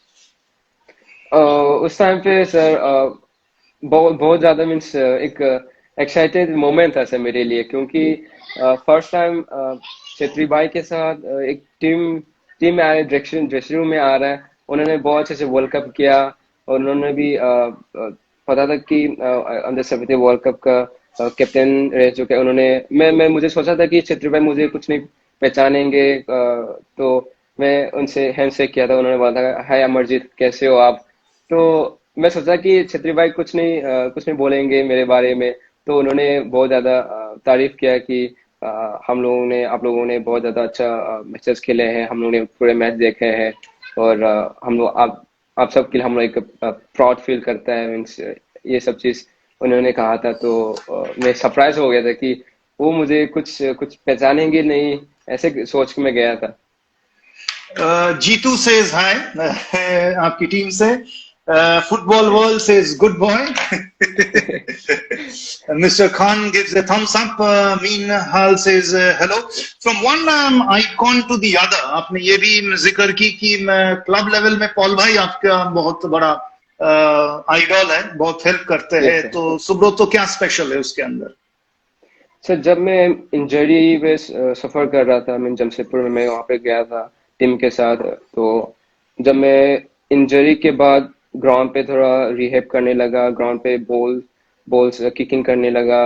उस टाइम पे सर बहुत बहुत ज्यादा मीन्स एक एक्साइटेड मोमेंट था सर मेरे लिए, क्योंकि फर्स्ट टाइम छेत्री भाई के साथ एक टीम टीम में आ रहे, ड्रेसिंग रूम में आ रहा है। उन्होंने बहुत अच्छे से वर्ल्ड कप किया, और उन्होंने भी पता था कि अंडर 17 वर्ल्ड कप का कैप्टन रह चुके हैं उन्होंने। मैं मुझे सोचा था कि छेत्री भाई मुझे कुछ नहीं पहचानेंगे, तो मैं उनसे हैंडशेक किया था। उन्होंने बोला था, हाय अमरजीत, कैसे हो आप? तो मैं सोचा कि छेत्री भाई कुछ नहीं बोलेंगे मेरे बारे में। तो उन्होंने बहुत ज्यादा तारीफ किया कि आप लोगों ने बहुत ज्यादा अच्छा मैचेस खेले हैं, हम लोगों ने पूरे मैच देखे हैं, और हम लोग आप सबके लिए हम लोग एक प्राउड फील करता है, मीन्स ये सब चीज उन्होंने कहा था। तो मैं सरप्राइज हो गया था कि वो मुझे कुछ कुछ पहचानेंगे नहीं, ऐसे सोच के मैं गया था। Jitu says hi, आपकी टीम से. Football world says good boy. Mr. Khan gives a thumbs up. Mean Hal says hello. From one icon to the other. आपने ये भी जिक्र की कि क्लब लेवल में पॉल भाई आपका बहुत बड़ा आइडल है, बहुत हेल्प करते हैं. Yes, तो सुब्रतो क्या स्पेशल है उसके अंदर? सर जब मैं इंजरी में सफर कर रहा था, मैं जमशेदपुर में, मैं वहाँ पे गया था टीम के साथ। तो जब मैं इंजरी के बाद ग्राउंड पे थोड़ा रिहेब करने लगा, ग्राउंड पे बॉल्स किकिंग करने लगा,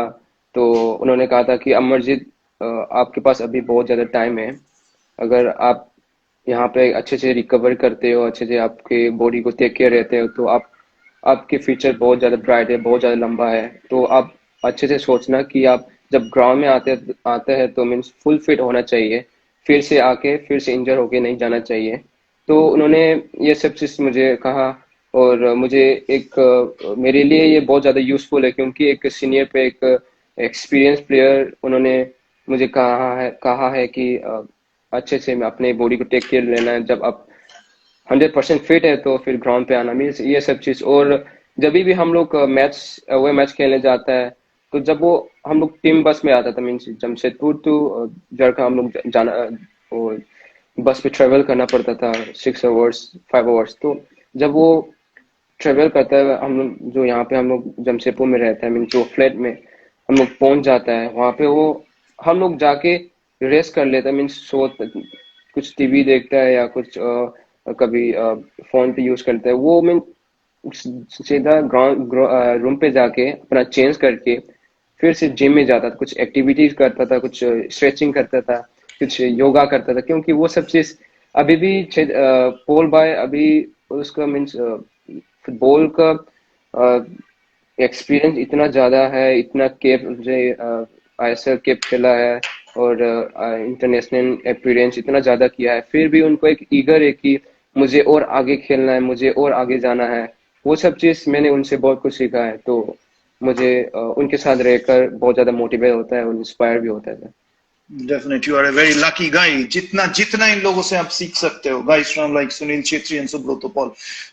तो उन्होंने कहा था कि अमरजीत, आपके पास अभी बहुत ज़्यादा टाइम है। अगर आप यहाँ पे अच्छे से रिकवर करते हो, अच्छे से आपके बॉडी को टेक केयर रहते हो, तो आपके फ्यूचर बहुत ज़्यादा ब्राइट है, बहुत ज़्यादा लंबा है। तो आप अच्छे से सोचना कि आप जब ग्राउंड में आते हैं तो मीन्स फुल फिट होना चाहिए, फिर से इंजर होके नहीं जाना चाहिए। तो उन्होंने ये सब चीज़ मुझे कहा, और मुझे मेरे लिए ये बहुत ज़्यादा यूज़फुल है, क्योंकि एक सीनियर पे एक एक्सपीरियंस प्लेयर उन्होंने मुझे कहा है कि अच्छे से मैं अपने बॉडी को टेक केयर लेना है। जब आप 100% फिट है तो फिर ग्राउंड पे आना, मीन्स ये सब चीज। और जब भी हम लोग मैच खेलने जाता है, तो जब वो हम लोग टीम बस में आता था, मीन्स जमशेदपुर टू जरका हम लोग जाना, वो बस पे ट्रेवल करना पड़ता था 6 आवर्स 5 आवर्स। तो जब वो ट्रेवल करता है, हम लोग जो यहाँ पे हम लोग जमशेदपुर में रहता है, मीन्स जो फ्लैट में हम लोग पहुंच जाता है, वहाँ पे वो हम लोग जाके रेस्ट कर लेता है, मीन्स कुछ टीवी देखता है या कुछ कभी फोन पे यूज करता है। वो मैं सीधा ग्राउंड रूम पे जाके अपना चेंज करके फिर से जिम में जाता था, कुछ एक्टिविटीज करता था, कुछ स्ट्रेचिंग करता था, कुछ योगा करता था, क्योंकि वो सब चीज अभी भी पोल बाय अभी उसका मीन्स फुटबॉल का एक्सपीरियंस इतना ज्यादा है, इतना केप मुझे आईएसएल केप खेला है, और इंटरनेशनल एक्सपीरियंस इतना ज्यादा किया है, फिर भी उनको एक ईगर है कि मुझे और आगे खेलना है, मुझे और आगे जाना है। वो सब चीज मैंने उनसे बहुत कुछ सीखा है। तो मुझे उनके साथ रहकर बहुत ज्यादा मोटिवेट होता है और इंस्पायर भी होता है। Definitely, you are a very lucky guy. जितना जितना इन लोगों से आप सीख सकते हो, guys from like Sunil Chetri and Subrata Paul,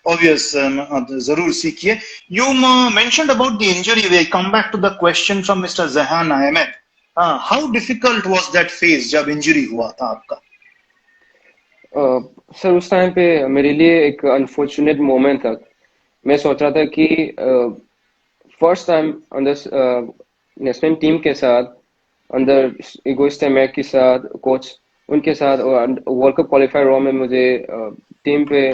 obvious, आप जरूर सीखिए. You mentioned about the injury. We come back to the question from Mr. Zahan Ahmed. How difficult was that phase जब इंजरी हुआ था आपका? सर उस टाइम पे मेरे लिए एक अनफॉर्चुनेट मोमेंट था। मैं सोच रहा था कि फर्स्ट टाइम अंदर नेशनल टीम के साथ, अंदर इगोइस्ट मैक के साथ, कोच उनके साथ, और वर्ल्ड कप क्वालिफायर रॉ में मुझे टीम पे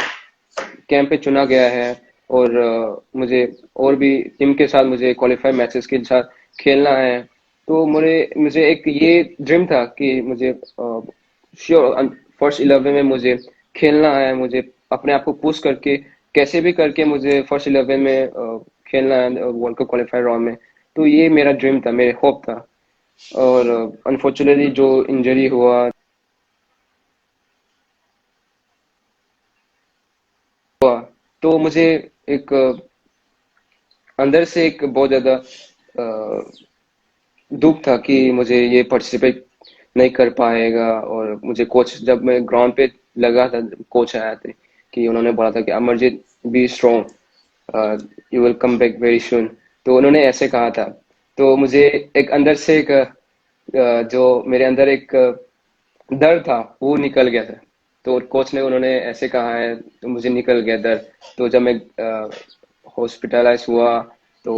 कैंप पे चुना गया है, और मुझे और भी टीम के साथ मुझे क्वालिफाई मैचेस के साथ खेलना है। तो मुझे एक ये ड्रीम था कि मुझे श्योर फर्स्ट 11 में मुझे खेलना है, मुझे अपने आप को पुश करके कैसे भी करके मुझे फर्स्ट 11 में खेलना है वर्ल्ड कप क्वालिफायर राउंड में। तो ये मेरा ड्रीम था, मेरे होप था। और अनफॉर्चुनेटली जो इंजरी हुआ तो मुझे एक अंदर से एक बहुत ज्यादा दुख था कि मुझे ये पार्टिसिपेट नहीं कर पाएगा। और मुझे कोच, जब मैं ग्राउंड पे लगा था, कोच आया थे कि उन्होंने बोला था कि Amarjeet be strong, you will come back very soon. तो उन्होंने ऐसे कहा था। तो मुझे एक अंदर से एक जो मेरे अंदर एक डर था वो निकल गया था। तो कोच ने उन्होंने ऐसे कहा है तो मुझे निकल गया डर। तो जब मैं हॉस्पिटलाइज हुआ तो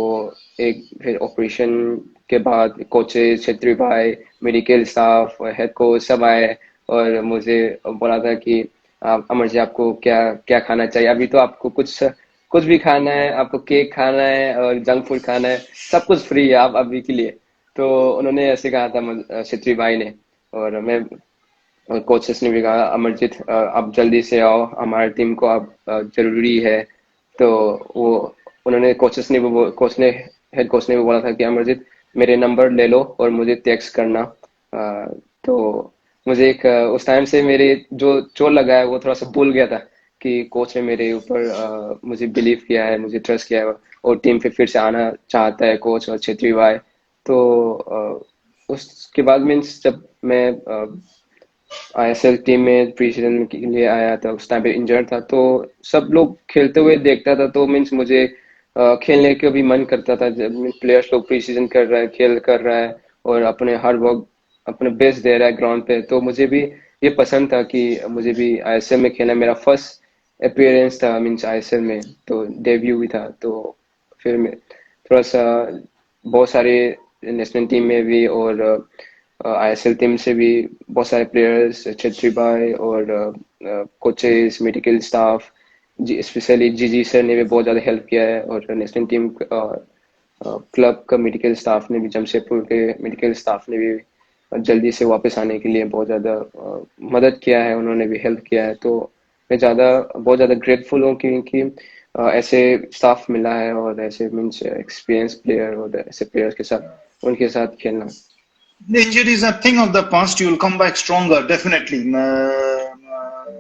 एक फिर ऑपरेशन के बाद कोचेज, छेत्री भाई, मेडिकल स्टाफ और हेड कोच सब आए और मुझे बोला था कि अमर जी आपको क्या क्या खाना चाहिए, अभी तो आपको कुछ कुछ भी खाना है, आपको केक खाना है और जंक फूड खाना है, सब कुछ फ्री है आप अभी के लिए। तो उन्होंने ऐसे कहा था छेत्री भाई ने। और मैं और कोचेस ने भी कहा अमरजीत आप जल्दी से आओ हमारी टीम को, आप जरूरी है। तो वो उन्होंने कोच ने हेड कोच ने भी बोला था कि अमरजीत मेरे नंबर ले लो और मुझे टेक्स्ट करना। तो मुझे एक उस टाइम से मेरे जो चोट लगा है वो थोड़ा सा भूल गया था कि कोच ने मेरे ऊपर मुझे बिलीव किया है, मुझे ट्रस्ट किया है और टीम पे फिर से आना चाहता है कोच और छेत्री भाई। तो उसके बाद मीन्स जब मैं आईएसएल टीम में प्री सीजन के लिए आया था, उस टाइम पे इंजर्ड था, तो सब लोग खेलते हुए देखता था तो मीन्स मुझे खेलने का भी मन करता था। जब प्लेयर्स लोग प्री सीजन कर रहा है, खेल कर रहा है और अपने हार्ड वर्क अपने बेस्ट दे रहा है ग्राउंड पे, तो मुझे भी ये पसंद था कि मुझे भी आईएसएल में खेलना। मेरा फर्स्ट अपीयरेंस था मीन्स आईएसएल में, तो डेब्यू भी था। तो फिर मैं थोड़ा सा बहुत सारे नेशनल टीम में भी और आईएसएल टीम से भी बहुत सारे प्लेयर्स, छेत्री भाई और कोचेस, मेडिकल स्टाफ, जी स्पेशली जीजी सर ने भी बहुत ज़्यादा हेल्प किया है और नेशनल टीम क्लब का मेडिकल स्टाफ ने भी, जमशेदपुर के मेडिकल स्टाफ ने भी जल्दी से वापस आने के लिए बहुत ज़्यादा मदद किया है, उन्होंने भी हेल्प किया है। तो मैं बहुत ज़्यादा ग्रेटफुल हूँ क्योंकि ऐसे स्टाफ मिला है और ऐसे मीन्स एक्सपीरियंस प्लेयर और ऐसे प्लेयर्स के साथ उनके साथ खेलना। The injury is a thing of the past. You will come back stronger, definitely,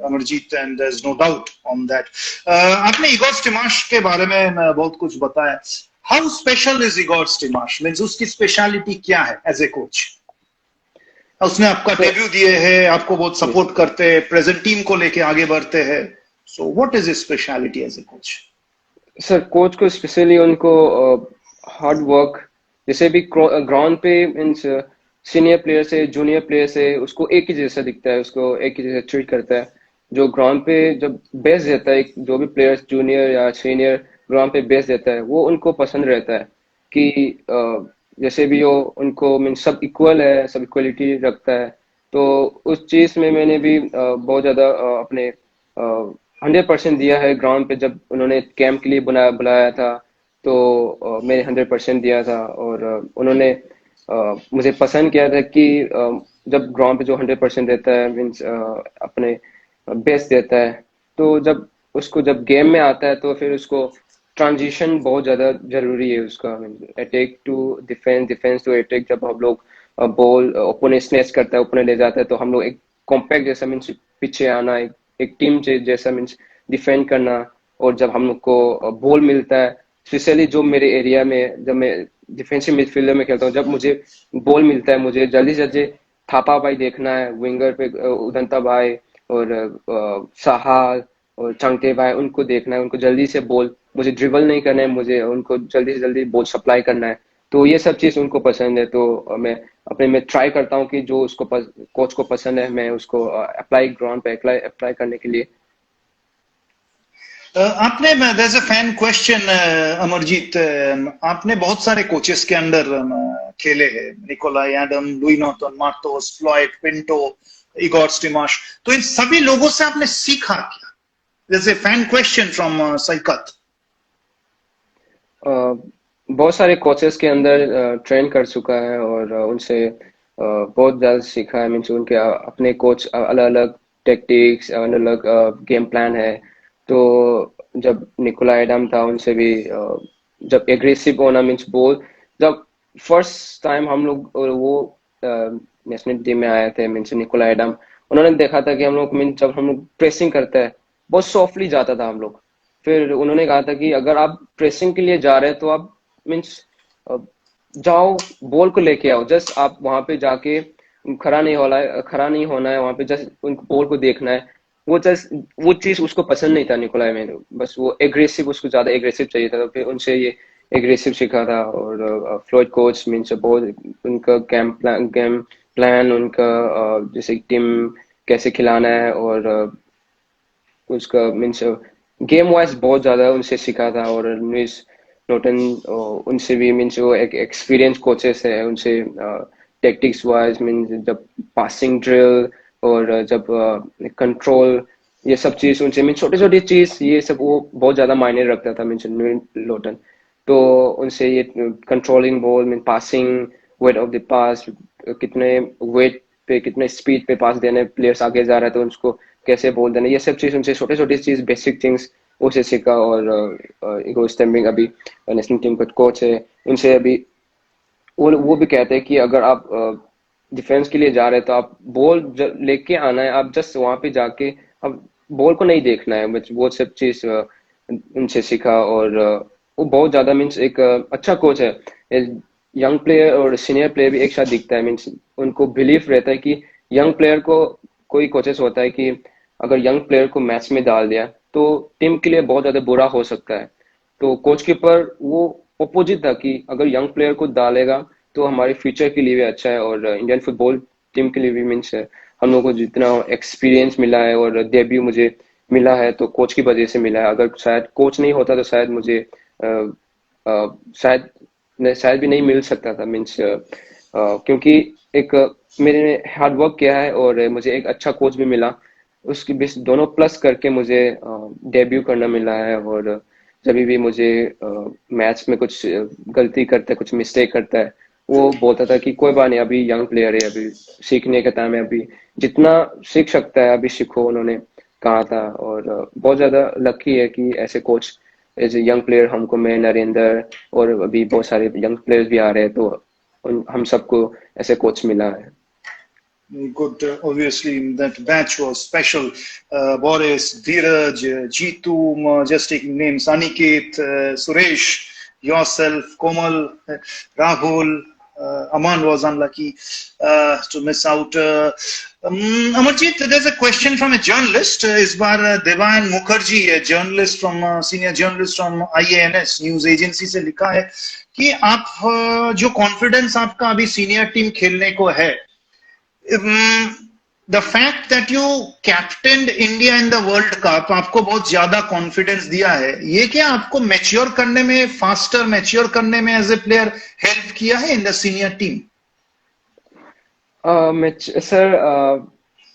Amarjeet, and there's no doubt on that. आपने इगोर स्टिमाश के बारे में बहुत कुछ बताया. How special is Igor Stimash? Means उसकी स्पेशलिटी क्या है एज ए कोच? उसने आपका डेब्यू दिए है, आपको बहुत सपोर्ट करते हैं, प्रेजेंट टीम को लेके आगे बढ़ते हैं. So what is his speciality as a coach? Sir coach को स्पेशली उनको हार्ड वर्क, जैसे भी ग्राउंड पे मीन्स सीनियर प्लेयर से जूनियर प्लेयर से उसको एक ही जैसा दिखता है, उसको एक ही जैसा ट्रीट करता है। जो ग्राउंड पे जब बेस्ट देता है, जो भी प्लेयर्स जूनियर या सीनियर ग्राउंड पे बेस्ट देता है वो उनको पसंद रहता है कि जैसे भी हो उनको मीन्स सब इक्वल है, सब इक्वलिटी रखता है। तो उस चीज़ में मैंने भी बहुत ज़्यादा अपने 100% दिया है ग्राउंड पे। जब उन्होंने कैंप के लिए बुलाया था तो मैंने 100% दिया था और उन्होंने मुझे पसंद किया था कि जब ग्राउंड पे जो 100% देता है मीन्स अपने बेस्ट देता है, तो जब उसको जब गेम में आता है तो फिर उसको ट्रांजिशन बहुत ज़्यादा जरूरी है उसका। Attack to defence, defence to attack, जब हम लोग बॉल ओपोनेंट स्नैच करता है, ओपोनेंट ले जाता है, तो हम लोग एक कॉम्पैक्ट जैसा मीन्स पीछे आना, एक टीम जैसा मीन्स डिफेंड करना। और जब हम लोग को बॉल मिलता है, स्पेशली जो मेरे एरिया में जब मैं डिफेंसिव मिडफील्डर में खेलता हूँ, जब मुझे बॉल मिलता है मुझे जल्दी से जल्दी थापा भाई देखना है, विंगर पे उदंता भाई और साहा और चंगते भाई, उनको देखना है, उनको जल्दी से बॉल, मुझे ड्रिबल नहीं करना है, मुझे उनको जल्दी से जल्दी बॉल सप्लाई करना है। तो ये सब चीज़ उनको पसंद है। तो मैं ट्राई करता हूँ कि जो उसको कोच को पसंद है मैं उसको अप्लाई ग्राउंड पे अप्लाई करने के लिए। आपने there's a fan question, Amarjeet, आपने बहुत सारे कोचेस के अंडर खेले हैं, Nikolai Adam, Louis Norton, Martos, Floyd, Pinto, Igor Stimac. तो इन सभी लोगों से आपने सीखा क्या? There's a fan question from सैकत. बहुत सारे कोचेस के अंदर ट्रेन कर चुका है और उनसे बहुत ज़्यादा सीखा है। मीन्स उनके अपने कोच अलग अलग टेक्टिक्स, अलग अलग गेम प्लान है। तो जब निकोला एडम था उनसे भी जब एग्रेसिव होना मीन्स बॉल, जब फर्स्ट टाइम हम लोग वो नेशनल टीम में आए थे मीन्स निकोला एडम, उन्होंने देखा था कि हम लोग मीन्स जब हम लोग प्रेसिंग करते हैं बहुत सॉफ्टली जाता था हम लोग। फिर उन्होंने कहा था कि अगर आप प्रेसिंग के लिए जा रहे हैं तो आप मीन्स जाओ, बॉल को लेके आओ, जस्ट आप वहां पे जाके खड़ा नहीं होना है, वहां पे जस्ट उनको बॉल को देखना है। वो चीज उसको पसंद नहीं था निकोलाई में, बस वो एग्रेसिव, उसको ज्यादा एग्रेसिव चाहिए था, तो फिर उनसे ये एग्रेसिव सीखा था। और फ्लोyd कोच मीन्स बहुत उनका गेम प्लान उनका, जैसे टीम कैसे खिलाना है, और उसका मीन्स गेम वाइज बहुत ज्यादा उनसे सीखा था। और लुइस नोटन, उनसे भी मीन्स वो एक एक्सपीरियंस कोचेस है, उनसे टेक्टिक्स वाइज मीन्स जब पासिंग ड्रिल और जब कंट्रोल, ये सब चीज उनसे मीन्स छोटी छोटी चीज, ये सब वो बहुत ज्यादा मायने रखता था मीन्स लोटन। तो उनसे ये controlling ball mean passing, weight of the pass, कितने वेट पे कितने स्पीड पे पास देने, प्लेयर्स आगे जा रहा है तो उसको कैसे बोल देना, ये सब चीज उनसे छोटे छोटी चीज बेसिक थिंग्स उसे सीखा। और इगो स्टेम्बिंग अभी नेशनल टीम का कोच है, उनसे अभी वो भी कहते हैं कि अगर आप डिफेंस के लिए जा रहे हैं तो आप बॉल लेके आना है, आप जस्ट वहां पे जाके अब बॉल को नहीं देखना है, बस वो सब चीज उनसे सीखा। और वो बहुत ज्यादा मीन्स एक अच्छा कोच है। यंग प्लेयर और सीनियर प्लेयर भी एक साथ दिखता है, मीन्स उनको बिलीफ रहता है कि यंग प्लेयर को, कोई कोचेस होता है कि अगर यंग प्लेयर को मैच में डाल दिया तो टीम के लिए बहुत ज्यादा बुरा हो सकता है। तो कोच के ऊपर वो अपोजिट था कि अगर यंग प्लेयर को डालेगा तो हमारे फ्यूचर के लिए भी अच्छा है, और इंडियन फुटबॉल टीम के लिए भी मीन्स हम लोगों को जितना एक्सपीरियंस मिला है और डेब्यू मुझे मिला है तो कोच की वजह से मिला है। अगर शायद कोच नहीं होता तो शायद मुझे अ, शायद भी नहीं मिल सकता था मीन्स, क्योंकि एक मैंने हार्ड वर्क किया है और मुझे एक अच्छा कोच भी मिला, उसकी बेस दोनों प्लस करके मुझे डेब्यू करना मिला है। और जब भी मुझे मैच में कुछ गलती करता है, कुछ मिस्टेक करता है, वो बोलता था कि कोई बात नहीं, अभी यंग प्लेयर है, अभी सीखने का टाइम है, अभी जितना सीख सकता है अभी सीखो, उन्होंने कहा था। और बहुत ज्यादा लकी है कि ऐसे coach as a young player हमको, मैं, नरेंद्र और अभी बहुत सारे यंग प्लेयर्स भी आ रहे हैं, तो हम सबको ऐसे कोच मिला है। Good. Obviously, that batch was special. Boris, Dheeraj, Jeetu, just taking names, Aniket, Suresh, yourself, Komal, Rahul, Aman was unlucky to miss out. Amarjeet, there's a question from a journalist. इस बार देवान Mukherjee, a journalist from senior journalist from IANS news agency से लिखा है कि आप जो confidence आपका अभी senior team खेलने को है, the fact that you captained India in the World Cup आपको बहुत ज्यादा कॉन्फिडेंस दिया है, ये क्या आपको मैच्योर करने में, फास्टर मैच्योर करने में एज ए प्लेयर हेल्प किया है in the senior team? Sir,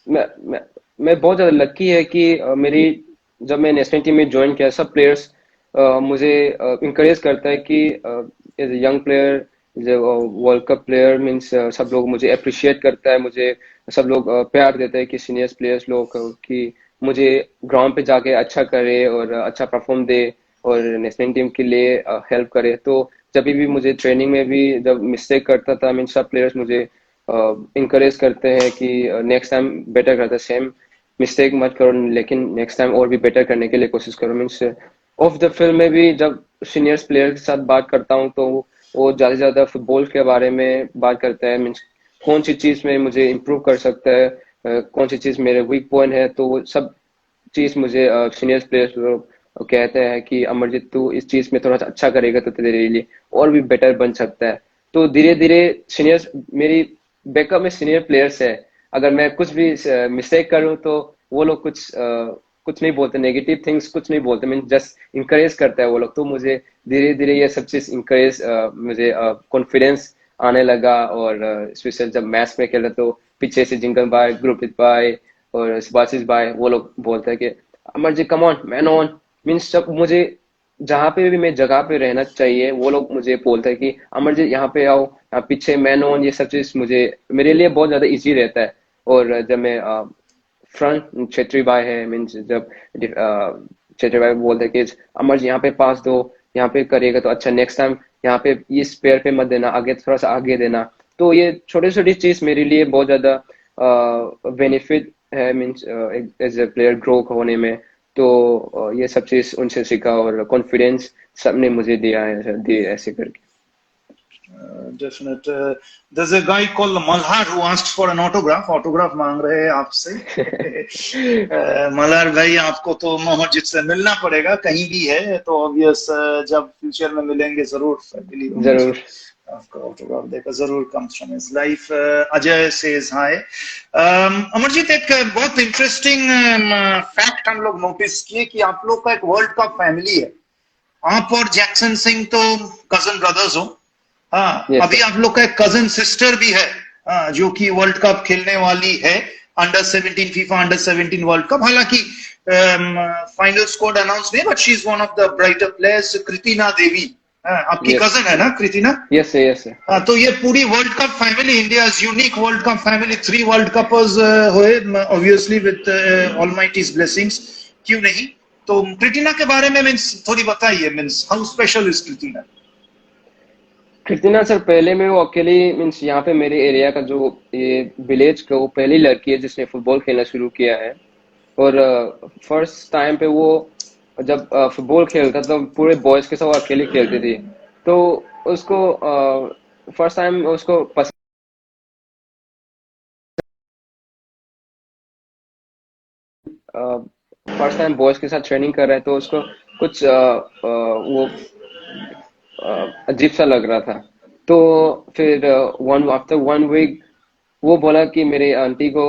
मैं बहुत ज्यादा लकी है कि मेरी, जब मैं नेशनल टीम में ज्वाइन किया, सब प्लेयर्स मुझे इंकरेज करता है कि as a young player, World Cup player means सब लोग मुझे अप्रिशिएट करता है, मुझे सब लोग प्यार देते हैं कि सीनियर्स प्लेयर्स लोग कि मुझे ग्राउंड पे जाके अच्छा करे और अच्छा परफॉर्म दे और नेशनल टीम के लिए हेल्प करे। तो जब भी मुझे ट्रेनिंग में भी जब मिस्टेक करता था, मीन्स सब प्लेयर्स मुझे इंकरेज करते हैं कि नेक्स्ट टाइम बेटर करता, सेम मिस्टेक मत करो लेकिन नेक्स्ट टाइम और भी बेटर करने के लिए कोशिश करो। मीन्स ऑफ द फील्ड में भी जब सीनियर्स प्लेयर के साथ बात करता हूँ तो वो ज्यादा से ज्यादा फुटबॉल के बारे में बात करता है, मीन्स कौन सी चीज में मुझे इम्प्रूव कर सकता है, कौन सी चीज मेरे वीक पॉइंट है, तो वो सब चीज मुझे सीनियर्स प्लेयर्स लोग कहते हैं कि अमरजीत तू इस चीज में थोड़ा सा अच्छा करेगा तो तेरे लिए और भी बेटर बन सकता है। तो धीरे धीरे सीनियर्स, मेरी बैकअप में सीनियर प्लेयर्स है, अगर मैं कुछ भी मिस्टेक करूँ तो वो लोग कुछ नहीं बोलते, नेगेटिव थिंग्स कुछ नहीं बोलते, मीन जस्ट इंकरेज करता है वो लोग। तो मुझे धीरे धीरे ये सब चीज इंकरेज, मुझे कॉन्फिडेंस आने लगा। और स्पेशल जब मैच में खेला तो पीछे से जिंगल भाई, गुरप्रीत भाई और सुभाषिस भाई, वो लोग बोलते हैं कि Amarjeet come on, man on, means जब मुझे जहाँ पे भी मैं जगह पे रहना चाहिए वो लोग मुझे बोलते हैं कि अमरजीत यहाँ पे आओ, पीछे मैन ऑन, ये सब चीज मुझे, मेरे लिए बहुत ज्यादा इजी रहता है। और जब मैं फ्रंट, छेत्री भाई है, मीन्स जब छेत्री भाई बोलते हैं कि अमर जी यहाँ पे पास दो, यहाँ पे करेगा तो अच्छा, नेक्स्ट टाइम यहाँ पे इस पैर पे मत देना, आगे थोड़ा सा आगे देना। तो ये छोटी छोटी चीज मेरे लिए बहुत ज्यादा बेनिफिट है, means as a player grow होने में। तो ये सब चीज उनसे सीखा और कॉन्फिडेंस सबने मुझे दिया है, दिए ऐसे करके। Definite. There's a guy called Malhar who asks for an autograph. Autograph मांग रहे हैं आपसे. मल्हार भाई, आपको तो मोहम्मद से मिलना पड़ेगा, कहीं भी है तो ऑब्वियस जब फ्यूचर में मिलेंगे जरूर. जरूर. आपका ऑटोग्राफ देखा जरूर. comes from his life. Ajay says hi. Amarjeet, एक बहुत इंटरेस्टिंग फैक्ट हम लोग नोटिस किए कि आप लोग का एक वर्ल्ड कप फैमिली है. आप और जैक्सन सिंह तो कजन ब्रदर्स हो. हाँ, Yes, अभी आप लोग का एक कजन सिस्टर भी है, हाँ, जो कि वर्ल्ड कप खेलने वाली है. Under 17 FIFA under 17 world cup. हालांकि फाइनल स्कोर अनाउंस नहीं, but she is one of the brighter players. Kritina Devi, आपकी Yes. कजन है ना कृतिना? Yes, sir. Yes, sir. हाँ, तो ये पूरी world cup family, India unique world cup family, 3 world cuppers हुए ऑब्वियसली विद ऑलमाइटीज ब्लेसिंग्स. क्यों नहीं? तो कृतिना के बारे में मीन्स थोड़ी बताइए. Means how special is Kritina? Kritina sir, पहले में वो अकेली मीन्स यहाँ पे मेरे एरिया का जो ये विलेज का वो पहली लड़की है जिसने फुटबॉल खेलना शुरू किया है. और फर्स्ट टाइम पे वो जब फुटबॉल खेलता तो पूरे बॉयज के साथ वो अकेले खेलती थी. तो उसको फर्स्ट टाइम उसको फर्स्ट टाइम बॉयज के साथ ट्रेनिंग कर रहा है तो उसको कुछ वो अजीब सा लग रहा था. तो फिर आफ्टर 1 वीक वो बोला कि मेरे आंटी को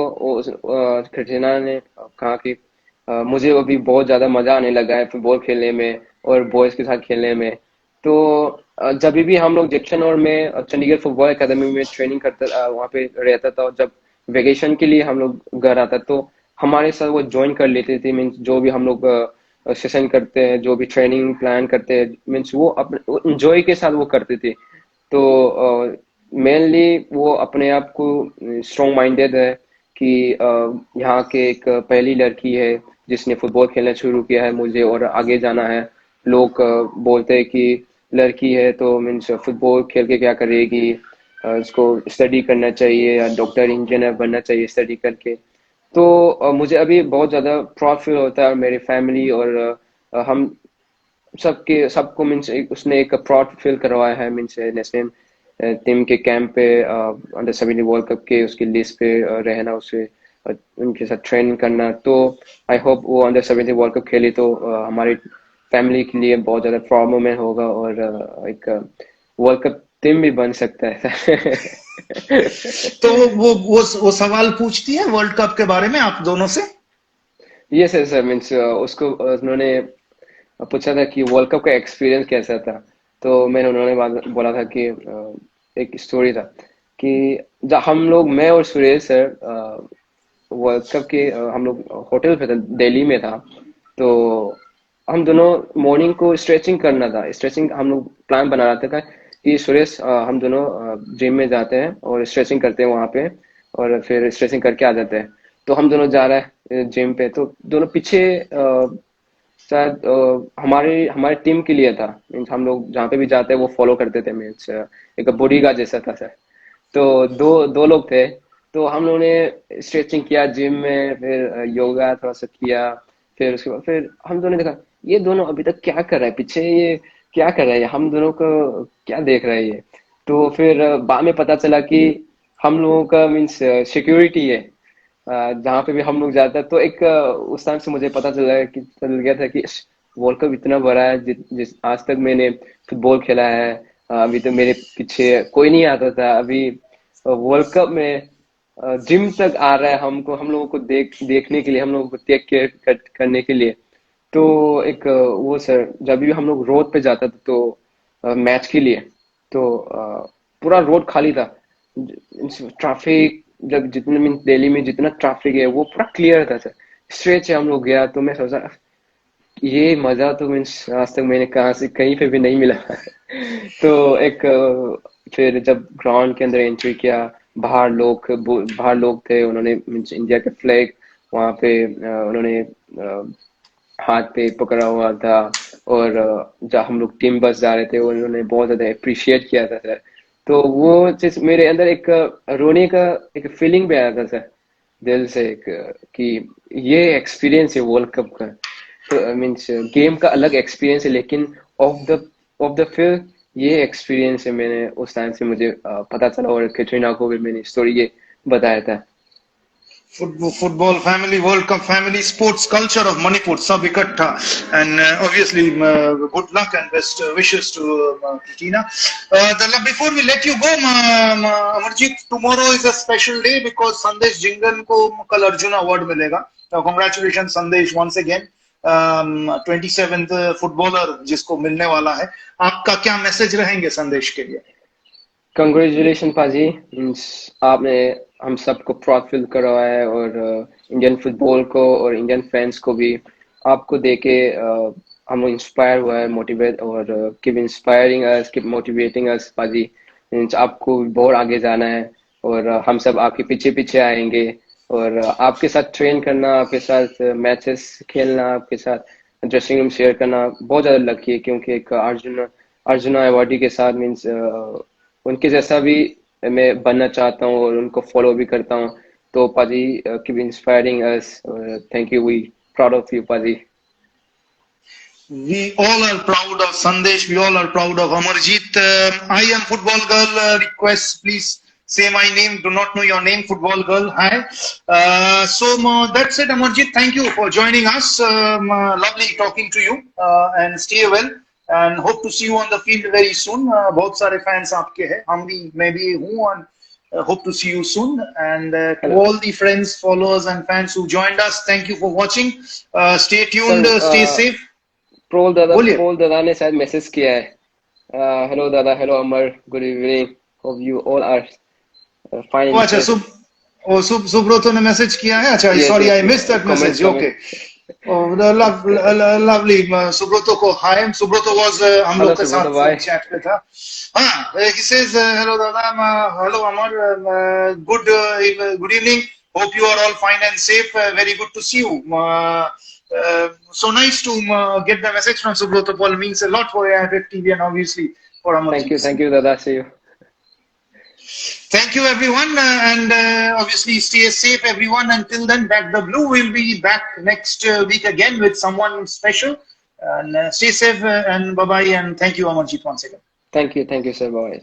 कृष्णा ने कहा कि मुझे अभी बहुत ज्यादा मजा आने लगा है फुटबॉल खेलने में और बॉयज के साथ खेलने में. तो जब भी हम लोग जैक्सन और मैं चंडीगढ़ फुटबॉल एकेडमी में ट्रेनिंग करता वहाँ पे रहता था, और जब वेकेशन के लिए हम लोग घर आता तो हमारे साथ वो ज्वाइन कर लेते थे. मीन्स जो भी हम लोग सेशन करते हैं, जो भी ट्रेनिंग प्लान करते हैं, मीन्स वो अपने इंजॉय के साथ वो करते थे. तो मेनली वो अपने आप को स्ट्रॉन्ग माइंडेड है कि यहाँ के एक पहली लड़की है जिसने फुटबॉल खेलना शुरू किया है, मुझे और आगे जाना है. लोग बोलते हैं कि लड़की है तो मीन्स फुटबॉल खेल के क्या करेगी, उसको स्टडी करना चाहिए या डॉक्टर इंजीनियर बनना चाहिए स्टडी करके. तो मुझे अभी बहुत ज़्यादा प्राउड फील होता है मेरी फैमिली और हम सबको मीन्स उसने एक प्राउड फील करवाया है. मीन्स नेशनल टीम के कैंप पे अंडर 17 वर्ल्ड कप के उसकी लिस्ट पे रहना, उसे उनके साथ ट्रेन करना. तो आई होप वो अंडर 17 वर्ल्ड कप खेले तो हमारी फैमिली के लिए बहुत ज़्यादा प्राउड मोमेंट होगा और एक वर्ल्ड कप टीम भी बन सकता है. तो वो सवाल पूछती है वर्ल्ड कप के बारे में आप दोनों से? ये सर मीन्स उसको उन्होंने पूछा था कि वर्ल्ड कप का एक्सपीरियंस कैसा था. तो उन्होंने बोला था कि एक स्टोरी था कि जब हम लोग, मैं और सुरेश सर वर्ल्ड कप के हम लोग होटल पे था, दिल्ली में था. तो हम दोनों मॉर्निंग को स्ट्रेचिंग करना था. स्ट्रेचिंग हम लोग प्लान बना रहा था कि सुरेश हम दोनों जिम में जाते हैं और स्ट्रेचिंग करते हैं वहाँ पे और फिर स्ट्रेचिंग करके आ जाते हैं. तो हम दोनों जा रहे हैं जिम पे, तो दोनों पीछे शायद हमारे हमारे टीम के लिए था. मीन्स हम लोग जहाँ पे भी जाते हैं वो फॉलो करते थे. मीन्स एक बॉडीगार्ड जैसा था सर. तो दो लोग थे. तो हम लोगों ने स्ट्रेचिंग किया जिम में, फिर योगा थोड़ा सा किया. फिर उसके बाद फिर हम दोनों ने देखा ये दोनों अभी तक क्या कर रहा है पीछे, ये क्या कर रहा है, हम दोनों को क्या देख रहा है ये. तो फिर बाद में पता चला कि हम लोगों का मीन्स सिक्योरिटी है जहाँ पे भी हम लोग जाते हैं. तो एक उस टाइम से मुझे पता चल गया था कि वर्ल्ड कप इतना बड़ा है. जिस आज तक मैंने फुटबॉल खेला है, अभी तो मेरे पीछे कोई नहीं आता था. अभी वर्ल्ड कप में जिम तक आ रहा है हम लोगों को देखने के लिए, हम लोगों को टेक केयर करने के लिए. तो एक वो सर जब भी हम लोग रोड पे जाता था तो मैच के लिए, तो पूरा रोड खाली था. ट्रैफिक जब जितने मीन दिल्ली में जितना ट्रैफिक है वो पूरा क्लियर था सर. स्ट्रेच है हम लोग गया तो मैं सोचा ये मजा तो मीन्स आज तक मैंने कहाँ से कहीं पे भी नहीं मिला. तो एक फिर जब ग्राउंड के अंदर एंट्री किया, बाहर लोग थे. उन्होंने मीन्स इंडिया के फ्लैग वहाँ पे उन्होंने हाथ पे पकड़ा हुआ था. और जब हम लोग टीम बस जा रहे थे उन्होंने बहुत ज्यादा अप्रिशिएट किया था सर. तो वो चीज मेरे अंदर एक रोने का एक फीलिंग भी आया था सर दिल से, एक कि ये एक्सपीरियंस है वर्ल्ड कप का. तो मीन्स गेम का अलग एक्सपीरियंस है, लेकिन ऑफ द फील्ड ये एक्सपीरियंस है, मैंने उस टाइम से मुझे पता चला, और कैटरीना को भी मैंने स्टोरी ये बताया था। Football family, World Cup family, sports culture of Manipur, sab ikattha, and obviously good luck and best wishes to Tina. Before we let you go, Amarjit, tomorrow is a special day because Sandesh Jingan ko kal Arjuna Award milega. Congratulations Sandesh once again. 27th footballer जिसको मिलने वाला है, आपका क्या मैसेज रहेंगे संदेश के लिए? कंग्रेचुलेशन पाजी, मीन्स आपने हम सबको प्राउड फील करवाया है, और इंडियन फुटबॉल को और इंडियन फैंस को भी आपको देके हम इंस्पायर हुआ है, मोटिवेट, और कीप इंस्पायरिंग अस, कीप मोटिवेटिंग अस पाजी। मीन्स आपको बहुत आगे जाना है, और हम सब आपके पीछे पीछे आएंगे, और आपके साथ ट्रेन करना, आपके साथ मैचेस खेलना, आपके साथ ड्रेसिंग रूम शेयर करना बहुत ज़्यादा लकी है, क्योंकि एक अर्जुना अवार्डी के साथ मीन्स उनके जैसा भी मैं बनना चाहता हूँ, और उनको फॉलो भी करता हूँ। तो पाजी, keep inspiring us, thank you, we proud of you पाजी। We all are proud of Sandesh. We all are proud of Amarjit. I am football girl. Request, please say my name. Do not know your name, football girl. Hi. That's it, Amarjit. Thank you for joining us. Lovely talking to you. And stay well. And hope to see you on the field very soon. बहुत सारे fans आपके हैं. हम भी, मैं भी हूँ. And hope to see you soon. And to all the friends, followers, and fans who joined us, thank you for watching. Stay tuned. Stay safe. प्रोल दादा ने शायद मैसेज किया है। हेलो दादा, hello Amar, good evening, hope you all are fine. अच्छा, सुब्रतो ने मैसेज किया है। अच्छा, sorry I missed that message. Okay, lovely, Subroto को हाय। सुब्रतो वाज हम लोग के साथ चैट पे था। हाँ, ही सेज हेलो दादा, hello Amar, good evening, hope you are all fine and safe, very good to see you. So nice to get the message from Subroto Paul. Means a lot for AIFF TV and obviously for Amarjit. Thank you, Dada. See you. Thank you, everyone, and obviously stay safe, everyone. Until then, back the blue. We'll be back next week again with someone special. And stay safe and bye bye. And thank you, Amarjit, once again. Thank you, sir. Bye.